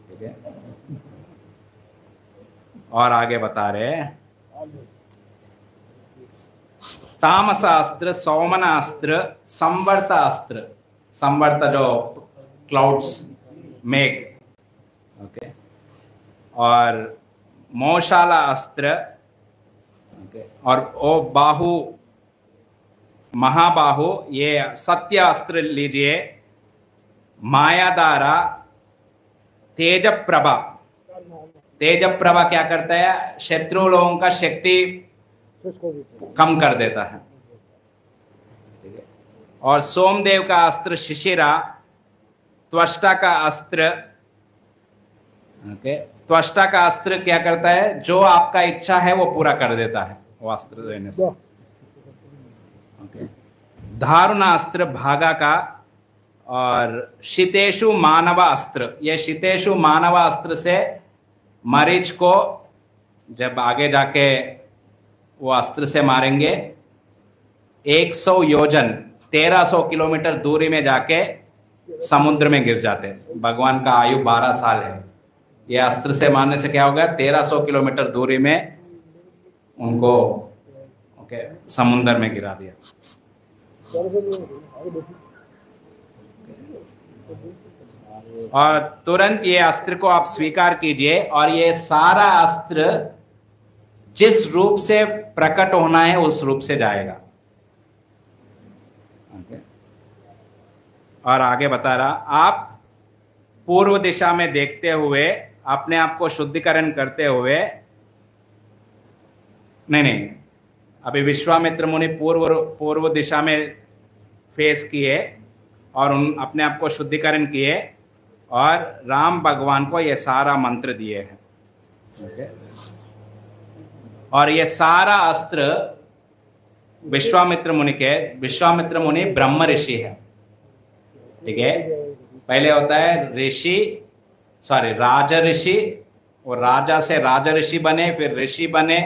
ठीक है। और आगे बता रहे तामस अस्त्र, सौमन अस्त्र, संवर्त अस्त्र, संवर्त जो क्लाउड्स, मेघ, ओके, और मौशाला अस्त्र, ओके, और ओ बाहु, महाबाहु, ये सत्य अस्त्र लीजिए, मायादारा, तेज प्रभा। तेज प्रभा क्या करता है? शत्रु लोगों का शक्ति कम कर देता है, ठीक है। और सोमदेव का अस्त्र शिशिरा, त्वष्टा का अस्त्र, ओके, त्वष्टा का अस्त्र क्या करता है? जो आपका इच्छा है वो पूरा कर देता है वो अस्त्र देने से, ओके। धारुणा अस्त्र भागा का, और शितेशु मानव अस्त्र, ये शितेशु मानव अस्त्र से मरीच को जब आगे जाके वो अस्त्र से मारेंगे 100 योजन 1300 किलोमीटर दूरी में जाके समुद्र में गिर जाते हैं। भगवान का आयु 12 साल है। ये अस्त्र से मारने से क्या होगा? 1300 किलोमीटर दूरी में उनको ओके समुद्र में गिरा दिया। और तुरंत ये अस्त्र को आप स्वीकार कीजिए, और ये सारा अस्त्र जिस रूप से प्रकट होना है उस रूप से जाएगा। ओके, और आगे बता रहा, आप पूर्व दिशा में देखते हुए अपने आप को शुद्धिकरण करते हुए, नहीं, अभी विश्वामित्र मुनि पूर्व दिशा में फेस किए और उन अपने आप को शुद्धिकरण किए, और राम भगवान को ये सारा मंत्र दिए हैं। ओके, और ये सारा अस्त्र विश्वामित्र मुनि ब्रह्म ऋषि है, ठीक है। पहले होता है राज ऋषि, और राजा से राज ऋषि बने, फिर ऋषि बने,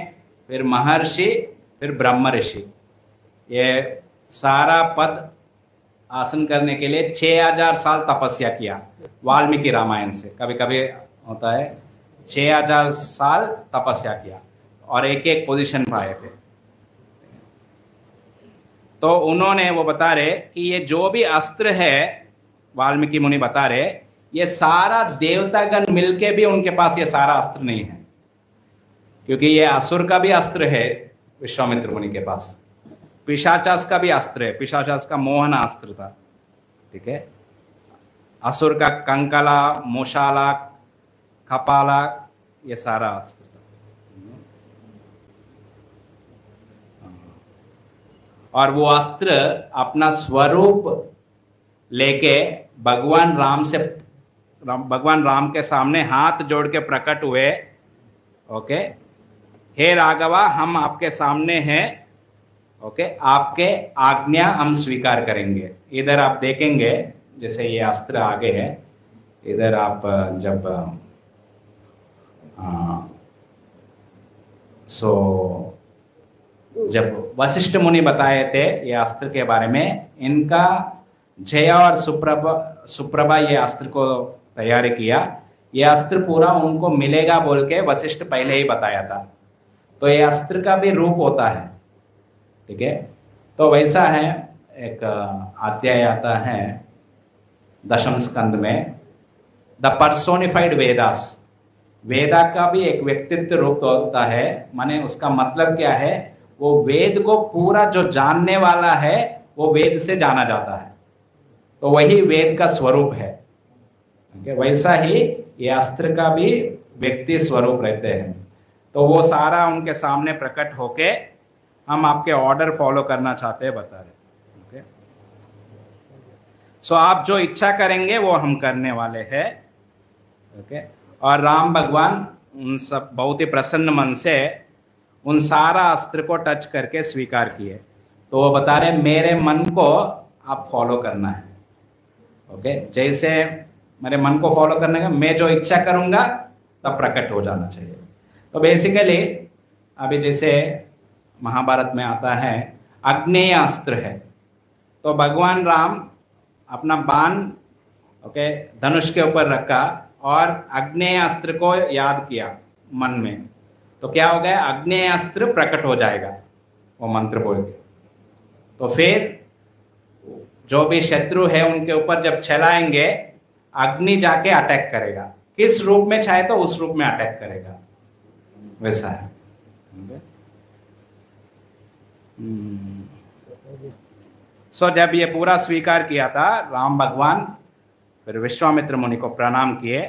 फिर महर्षि, फिर ब्रह्म ऋषि। ये सारा पद आसन करने के लिए 6000 साल तपस्या किया वाल्मीकि रामायण से। कभी कभी होता है 6000 साल तपस्या किया और एक एक पोजीशन पाए थे। तो उन्होंने वो बता रहे कि ये जो भी अस्त्र है, वाल्मीकि मुनि बता रहे, ये सारा देवतागण मिलके भी उनके पास ये सारा अस्त्र नहीं है, क्योंकि ये असुर का भी अस्त्र है विश्वामित्र मुनि के पास, पिशाचास का भी अस्त्र है, पिशाचास का मोहन अस्त्र था, ठीक है। असुर का कंकला, मुशाला, कपाला, ये सारा अस्त्र था। और वो अस्त्र अपना स्वरूप लेके भगवान राम के सामने हाथ जोड़ के प्रकट हुए। ओके, हे राघवा, हम आपके सामने हैं, ओके, आपके आज्ञा हम स्वीकार करेंगे। इधर आप देखेंगे, जैसे ये अस्त्र आगे है, इधर आप जब जब वशिष्ठ मुनि बताए थे ये अस्त्र के बारे में, इनका जया और सुप्रभा ये अस्त्र को तैयारी किया। ये अस्त्र पूरा उनको मिलेगा बोल के वशिष्ठ पहले ही बताया था। तो ये अस्त्र का भी रूप होता है, ठीक है। तो वैसा है, एक अध्याय आता है 10वें स्कंद में, द पर्सोनिफाइड वेदास। वेदा का भी एक व्यक्तित्व रूप होता है, माने उसका मतलब क्या है? वो वेद को पूरा जो जानने वाला है वो वेद से जाना जाता है, तो वही वेद का स्वरूप है। वैसा ही ये अस्त्र का भी व्यक्ति स्वरूप रहते हैं। तो वो सारा उनके सामने प्रकट होके हम आपके ऑर्डर फॉलो करना चाहते हैं, बता रहे। ओके, सो आप जो इच्छा करेंगे वो हम करने वाले हैं। ओके, और राम भगवान उन सब बहुत ही प्रसन्न मन से उन सारा अस्त्र को टच करके स्वीकार किए। तो वो बता रहे मेरे मन को आप फॉलो करना है। ओके, जैसे मेरे मन को फॉलो करने का, मैं जो इच्छा करूंगा तब प्रकट हो जाना चाहिए। तो बेसिकली अभी जैसे महाभारत में आता है अग्नेय अस्त्र है, तो भगवान राम अपना बाण ओके धनुष के ऊपर रखा और अग्नेय अस्त्र को याद किया मन में, तो क्या हो गया, अग्नेय अस्त्र प्रकट हो जाएगा वो मंत्र बोल के। तो फिर जो भी शत्रु है उनके ऊपर जब चलाएंगे, अग्नि जाके अटैक करेगा, किस रूप में चाहे तो उस रूप में अटैक करेगा, वैसा है। सो जब ये पूरा स्वीकार किया था राम भगवान, फिर विश्वामित्र मुनि को प्रणाम किए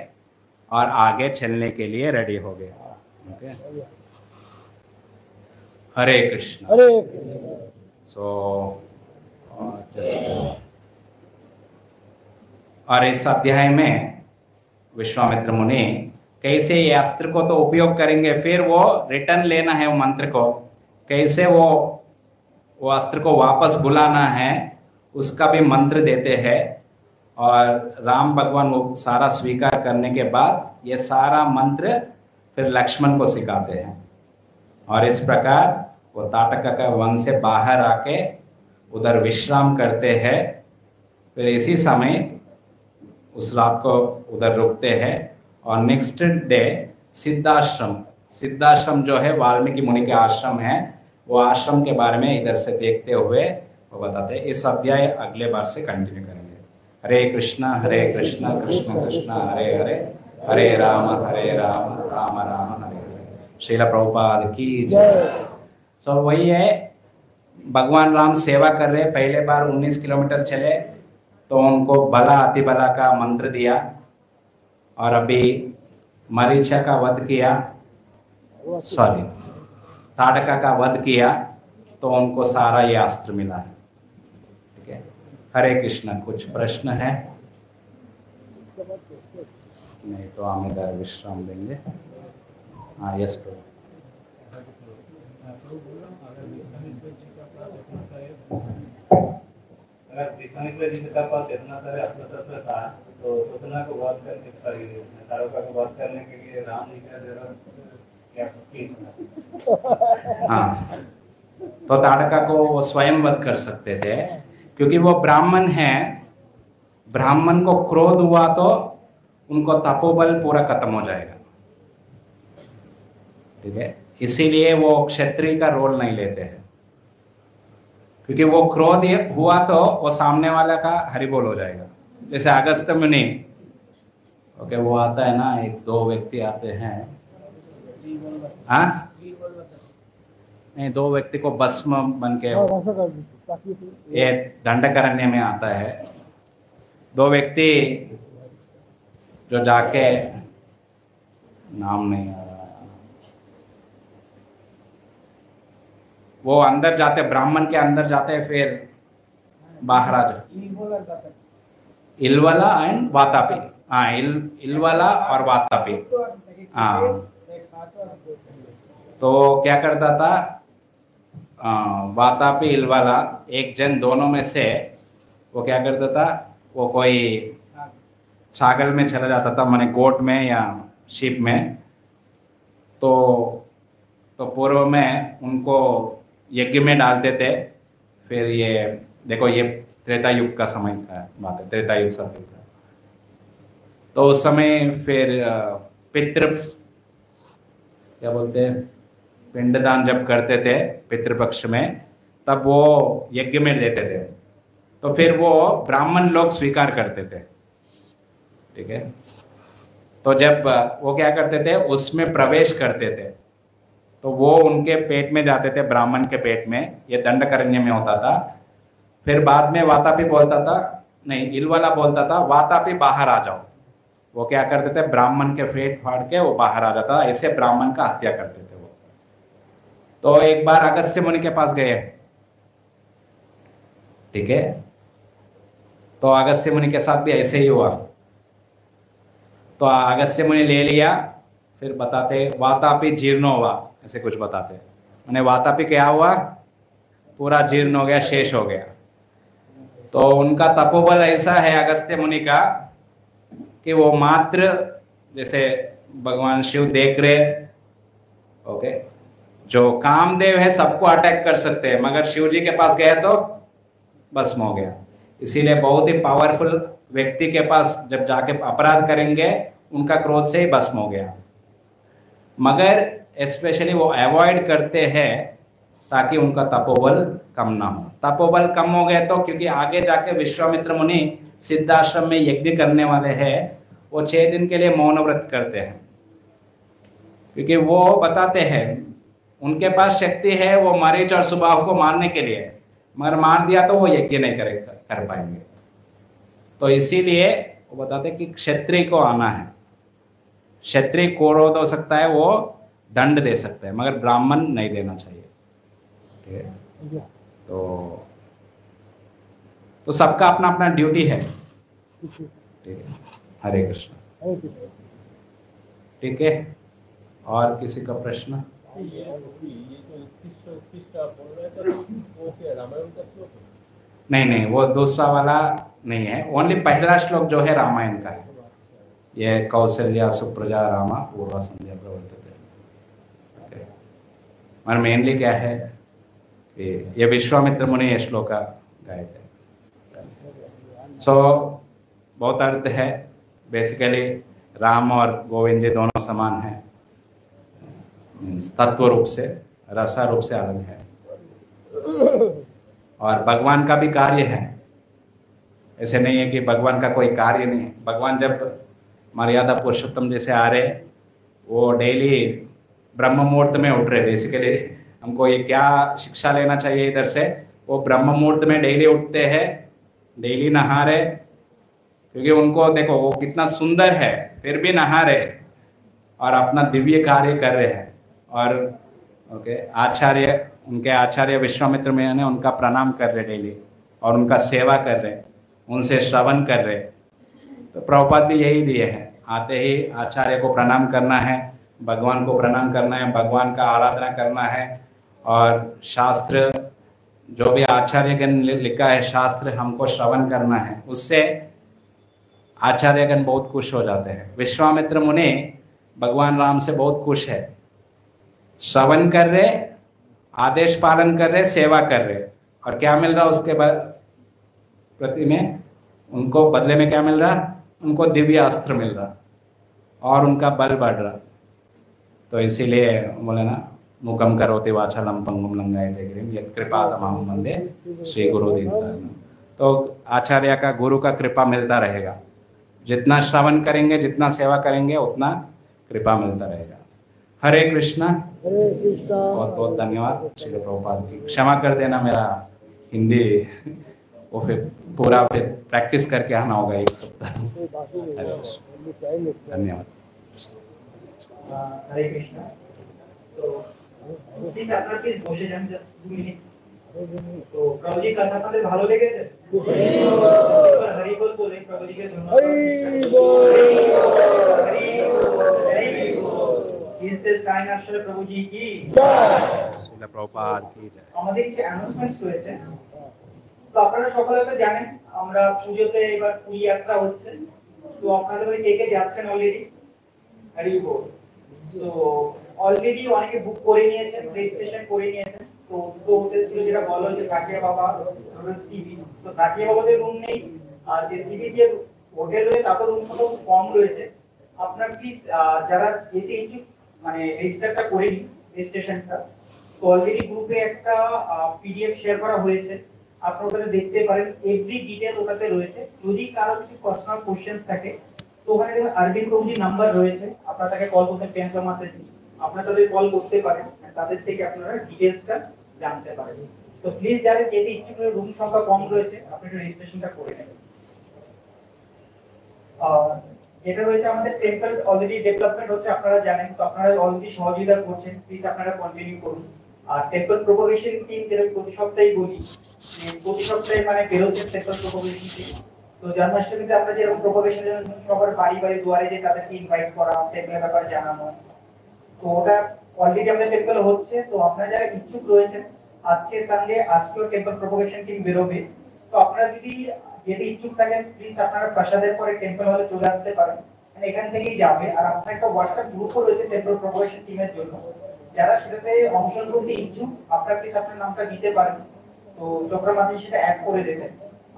और आगे चलने के लिए रेडी हो गए। हरे कृष्ण। हरे सो और इस अध्याय में विश्वामित्र मुनि कैसे ये अस्त्र को तो उपयोग करेंगे, फिर वो रिटर्न लेना है वो मंत्र को, कैसे वो अस्त्र को वापस बुलाना है उसका भी मंत्र देते हैं। और राम भगवान वो सारा स्वीकार करने के बाद ये सारा मंत्र फिर लक्ष्मण को सिखाते हैं। और इस प्रकार वो ताटका का वन से बाहर आके उधर विश्राम करते हैं। फिर इसी समय उस रात को उधर रुकते हैं और नेक्स्ट डे सिद्धाश्रम जो है वाल्मीकि मुनि के आश्रम है, वो आश्रम के बारे में इधर से देखते हुए वो बताते हैं। इस अध्याय अगले बार से कंटिन्यू करेंगे। हरे कृष्णा कृष्ण कृष्ण हरे हरे, हरे राम राम राम हरे हरे। श्रील प्रभुपाद की जय। सो वही है, भगवान राम सेवा कर रहे, पहले बार 19 किलोमीटर चले तो उनको भला अति भला का मंत्र दिया, और अभी मरीचा का वध किया, सॉरी ताड़का का वध किया, तो उनको सारा ये अस्त्र मिला है। ठीक है, हरे कृष्ण। कुछ प्रश्न है? नहीं तो हम इधर विश्राम देंगे। हाँ, यस प्रभु। अगर दिखाने के लिए जिसका पास इतना सारे अस्त्र था, तो उतना को बात करने तारका को बात करने के लिए राम जी का जरूरत क्या? हाँ, तो ताड़का को वो स्वयं वध कर सकते थे, क्योंकि वो ब्राह्मण है। ब्राह्मण को क्रोध हुआ तो उनको तपोबल पूरा खत्म हो जाएगा। ठीक है, इसीलिए वो क्षत्रिय का रोल नहीं लेते हैं, क्योंकि वो क्रोध हुआ तो वो सामने वाला का हरिबोल हो जाएगा। जैसे अगस्त मुनि, ओके, वो आता है ना, एक दो व्यक्ति आते हैं, हाँ नहीं, दो व्यक्ति को भस्म बन के, ये दंडकारण्य में आता है। दो व्यक्ति जो जाके, नाम नहीं आ रहा, वो अंदर जाते, ब्राह्मण के अंदर जाते, फिर बाहर आ जाते। इलवाला एंड वातापी, हाँ, इलवाला और वातापी, हाँ। तो क्या करता था, वातापी इलवाला एक जन दोनों में से वो क्या करता था, वो कोई छागल में चला जाता था, माने गोट में या शीप में, तो पूर्व में उनको यज्ञ में डालते थे। फिर ये देखो, ये त्रेता युग का समय का बात है, त्रेता युग सब का। तो उस समय फिर पितृ क्या बोलते हैं, पिंडदान जब करते थे पितृपक्ष में, तब वो यज्ञ में देते थे, तो फिर वो ब्राह्मण लोग स्वीकार करते थे। ठीक है, तो जब वो क्या करते थे, उसमें प्रवेश करते थे, तो वो उनके पेट में जाते थे, ब्राह्मण के पेट में, ये दंडकारण्य में होता था। फिर बाद में वातापी बोलता था नहीं, इलवाला बोलता था वातापी बाहर आ जाओ। वो क्या करते थे, ब्राह्मण के पेट फाड़ के वो बाहर आ जाता, ऐसे ब्राह्मण का हत्या करते थे वो। तो एक बार अगस्त्य मुनि के पास गए, ठीक है, तो अगस्त्य मुनि के साथ भी ऐसे ही हुआ। तो अगस्त्य मुनि ले लिया, फिर बताते वातापी जीर्ण हुआ, ऐसे कुछ बताते, मैंने वातापी क्या हुआ, पूरा जीर्ण हो गया, शेष हो गया। तो उनका तपोबल ऐसा है अगस्त्य मुनि का कि वो मात्र जैसे भगवान शिव देख रहे, ओके, जो कामदेव है सबको अटैक कर सकते हैं, मगर शिव जी के पास गए तो भस्म हो गया। इसीलिए बहुत ही पावरफुल व्यक्ति के पास जब जाके अपराध करेंगे, उनका क्रोध से ही भस्म हो गया। मगर स्पेशली वो अवॉइड करते हैं ताकि उनका तपोबल कम ना हो। तपोबल कम हो गए तो, क्योंकि आगे जाके विश्वामित्र मुनि सिद्धाश्रम में यज्ञ करने वाले हैं, वो 6 दिन के लिए मौन व्रत करते हैं, क्योंकि वो बताते हैं उनके पास शक्ति है वो मरीच और सुबाहु को मारने के लिए, मगर मार दिया तो वो यज्ञ नहीं कर पाएंगे। तो इसीलिए वो बताते हैं कि क्षत्रिय को आना है, क्षत्रिय क्रोध हो सकता है, वो दंड दे सकते हैं, मगर ब्राह्मण नहीं देना चाहिए। ठीक है, तो सबका अपना अपना ड्यूटी है। ठीक है, हरे कृष्ण। ठीक है, और किसी का प्रश्न? नहीं, वो दूसरा वाला नहीं है, ओनली पहला श्लोक जो है रामायण का है। ये कौशल्या सुप्रजा रामा पूर्वा संध्या प्रवर्तते। और मेनली क्या है, ये विश्वामित्र मुनि ये श्लोक गाए थे। सो बहुत अर्थ है, बेसिकली राम और गोविंद जी दोनों समान हैं, तत्व रूप से, रसा रूप से अलग है, और भगवान का भी कार्य है। ऐसे नहीं है कि भगवान का कोई कार्य नहीं है। भगवान जब मर्यादा पुरुषोत्तम जैसे आ रहे, वो डेली ब्रह्म मुहूर्त में उठ रहे। बेसिकली हमको ये क्या शिक्षा लेना चाहिए इधर से, वो ब्रह्म मुहूर्त में डेली उठते हैं, डेली नहा रहे, क्योंकि उनको देखो वो कितना सुंदर है, फिर भी नहा रहे और अपना दिव्य कार्य कर रहे हैं। और ओके, आचार्य, उनके आचार्य विश्वामित्र मुनि ने उनका प्रणाम कर रहे डेली, और उनका सेवा कर रहे, उनसे श्रवण कर रहे। तो प्रभुपाद भी यही दिए हैं, आते ही आचार्य को प्रणाम करना है, भगवान को प्रणाम करना है, भगवान का आराधना करना है, और शास्त्र जो भी आचार्यगण लिखा है शास्त्र हमको श्रवण करना है। उससे आचार्यगण बहुत खुश हो जाते हैं। विश्वामित्र मुनि भगवान राम से बहुत खुश है, श्रवण कर रहे, आदेश पालन कर रहे, सेवा कर रहे, और क्या मिल रहा उसके बाद प्रति में, उनको बदले में क्या मिल रहा, उनको दिव्य अस्त्र मिल रहा और उनका बल बढ़ रहा। तो इसीलिए बोले ना, मुकम करोति वाचालम पंगुम लंघयते गिरिम यत्कृपातमहं वंदे श्री गुरु दीनदयालम्। तो आचार्य का, गुरु का कृपा मिलता रहेगा। जितना श्रवण करेंगे, जितना सेवा करेंगे, उतना कृपा मिलता रहेगा। हरे कृष्णा। बहुत बहुत धन्यवाद श्री प्रभुपाद जी। क्षमा कर देना मेरा हिंदी, वो फिर पूरा फिर प्रैक्टिस करके आना होगा एक सप्ताह। धन्यवाद। हरे कृष्णा। तो प्लीज আপনারা প্লিজ বসে যান, জাস্ট 2 মিনিটস। তো প্রভুজি কথা আপনাদের ভালো লেগেছে? একবার হরি বল বলে প্রভুজিকে ধন্যবাদ। হরি বল, হরি বল, হরি বল। ইজ দিস টাইম আসলে প্রভুজি কি জয়, শ্রীল প্রভুপাদ কি জয়। আমাদের যে অ্যানাউন্সমেন্টস রয়েছে, তো আপনারা সকলে তো জানেন আমরা পুজোতে এবার পুরী যাত্রা হচ্ছে। তো আপনারা কে কে যাচ্ছেন অলরেডি? হরি বল। তো অলরেডি অনেকে বুক করে নিয়েছেন, রেজিস্ট্রেশন করে নিয়েছেন। তো দুটো হোটেল ছিল, যেটা বলা হয়েছে কাটিয়া বাবা আর সিবি। তো কাটিয়া বাবাদের রুম নেই, আর যে সিবি যে হোটেল রয়েছে তাদের রুম খুব কম রয়েছে। আপনারা প্লিজ যারা যেতে ইচ্ছুক মানে রেজিস্টারটা করে নিন, রেজিস্ট্রেশনটা। তো অলরেডি গ্রুপে একটা পিডিএফ শেয়ার করা হয়েছে, আপনারা ওখানে দেখতে পারেন, এভরি ডিটেইল ওটাতে রয়েছে। যদি কারো কিছু পার্সোনাল কোশ্চেনস থাকে তো ওখানে দেখুন অরবিন্দ প্রভুজির নাম্বার রয়েছে, আপনারা তাকে কল করতে প্রিয়াঙ্কা মাতাজি, আপনারা তাদের কল করতে পারেন, তাদের থেকে আপনারা ডিটেইলসটা জানতে পারেন। তো প্লিজ যারা যেতে ইচ্ছুক, রুম সংখ্যা কম রয়েছে, আপনি একটু রেজিস্ট্রেশনটা করে নেবেন। এটা রয়েছে আমাদের টেম্পল অলরেডি ডেভেলপমেন্ট হচ্ছে, আপনারা জানেন, তো আপনারা অলরেডি সহযোগিতা করছেন, প্লিজ আপনারা কন্টিনিউ করুন। আর টেম্পল প্রপোগেশন টিম যেরকম প্রতি সপ্তাহে বলি, যে প্রতি সপ্তাহে মানে বেরোচ্ছে টেম্পল প্রপোগেশন টিম। তো জন্মাষ্টমীতে আমরা যেরকম প্রপোগেশনের জন্য সবার বাড়ি বাড়ি দুয়ারে যে তাদেরকে ইনভাইট করা, টেম্পলের ব্যাপারে জানানো, তো ওটা অলরেডি আমাদের টেম্পলে হচ্ছে। তো আপনারা যারা ইচ্ছুক রয়েছেন, আজকে সানডে আজকেও টেম্পল প্রপোগেশন টিম বেরোবে। তো আপনারা যদি যেতে ইচ্ছুক থাকেন, প্লিজ আপনারা প্রসাদের পরে টেম্পল হলে চলে আসতে পারেন, মানে এখান থেকেই যাবে। আর আপনার একটা হোয়াটসঅ্যাপ গ্রুপও রয়েছে টেম্পল প্রপোগেশন টিমের জন্য, যারা সেটাতে অংশগ্রহণ করতে ইচ্ছুক আপনারা প্লিজ আপনার নামটা দিতে পারেন, তো চক্রের মাধ্যমে সেটা অ্যাড করে দেবেন।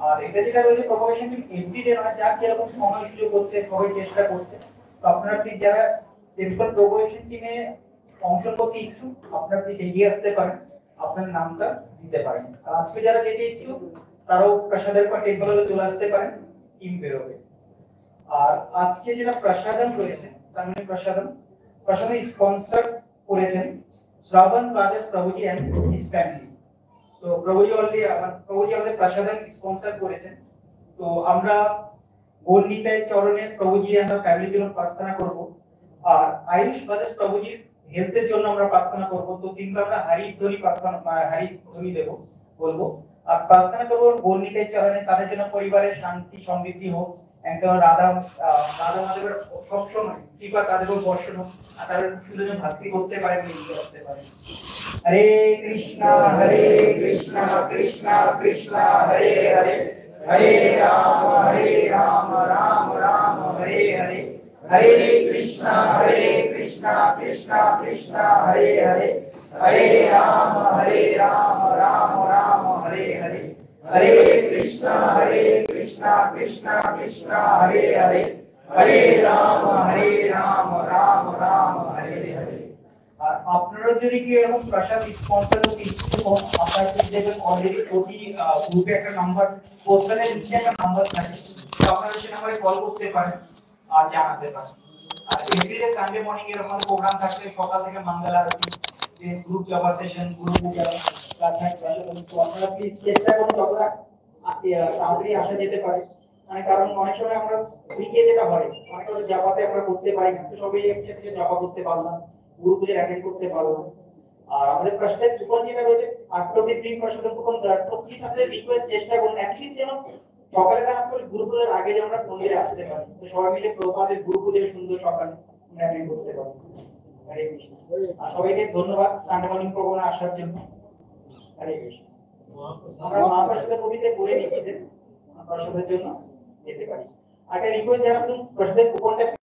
আর এটা যেটা রয়েছে প্রপোগেশন টিম এভরিডে নয়, যার যেরকম সময় সুযোগ হচ্ছে সবাই চেষ্টা করছে। তো আপনারা প্লিজ যারা টেম্পল প্রপোগেশন টিমে অংশ করতে ইচ্ছুক আপনারা প্লিজ এগিয়ে আসতে পারেন, আপনার নামটা দিতে পারেন। আর আজকে যারা যেতে ইচ্ছুক তারাও প্রসাদের পর টেম্পলে চলে আসতে পারেন, টিম বেরোবে। আর আজকে যেটা প্রসাদম রয়েছে, সামনে প্রসাদম স্পন্সর করেছেন শ্রাবণ রাজেশ প্রভুজি এন্ড হিজ ফ্যামিলি। তো প্রভুজি আমাদের প্রসাদম স্পন্সর করেছেন। তো আমরা গৌরনীতায় চরণে প্রভুজি আমরা ফ্যামিলির জন্য প্রার্থনা করব। আর আয়ুষ বাজাজ প্রভুজির হেলথের জন্য আমরা প্রার্থনা করব। তো কিন্তু আমরা হারি ধ্বনি দেব, বলবো। আর প্রার্থনা করবো গৌরনীতায় চরণে তাদের জন্য পরিবারের শান্তি সমৃদ্ধি হোক, একদম রাধা মাধবের সবসময় কৃপা তাদের উপর বর্ষণ হোক, আর তাদের সুন্দর ভক্তি করতে পারে, মিলতে করতে পারে। হরে কৃষ্ণ কৃষ্ণ কৃষ্ণ হরে হরে, হরে রাম রাম রাম হরে হরে, হরে কৃষ্ণ কৃষ্ণ কৃষ্ণ হরে হরে, হরে রাম রাম রাম হরে হরে, হরে কৃষ্ণ কৃষ্ণ কৃষ্ণ হরে হরে, হরে রাম রাম রাম হরে হরে। আর আপনারা যদি কি এরকম প্রসাদ স্পন্সর করতে ইচ্ছুক হন, আপনারা দেখবেন অলরেডি প্রতি গ্রুপে একটা নাম্বার, পোস্টারের নিচে একটা নাম্বার থাকে, তো আপনারা সেই নাম্বারে কল করতে পারেন আর জানাতে পারেন। আর এভরিডে সানডে মর্নিং এরকম প্রোগ্রাম থাকবে, সকাল থেকে মঙ্গল আরতি, যে গ্রুপ জবা সেশন, গ্রুপ পূজা, প্রার্থনা প্রসাদ। তো আপনারা প্লিজ চেষ্টা করুন যতটা তাড়াতাড়ি আসা যেতে পারে, মানে কারণ অনেক সময় আমরা উইকে যেটা হয় অনেক সময় জবাতে আমরা করতে পারি না, তো সবাই একসাথে জবা করতে পারলাম, গুরু পূজা অ্যাটেন্ড করতে পারলাম। আর আমাদের প্রসাদের কুপন যেটা রয়েছে 8টি ফ্রি প্রসাদের কুপন, প্রত্যেক সাথে রিকোয়েস্ট চেষ্টা করুন অ্যাটলিস্ট যেন সকালে কাজ করে গুরু পূজার আগে যেন আমরা মন্দিরে আসতে পারি, তো সবাই মিলে প্রভাতের গুরু পূজার সুন্দর সকালে অ্যাটেন্ড করতে পারি। হরে কৃষ্ণ। আর সবাইকে ধন্যবাদ সানডে মর্নিং প্রোগ্রামে আসার জন্য। হরে কৃষ্ণ। আমরা মহাপ্রসাদের কবিতে বলে নিচ্ছি যে প্রসাদের জন্য যেতে পারি। আর একটা রিকোয়েস্ট, যারা প্রসাদের কুপনটা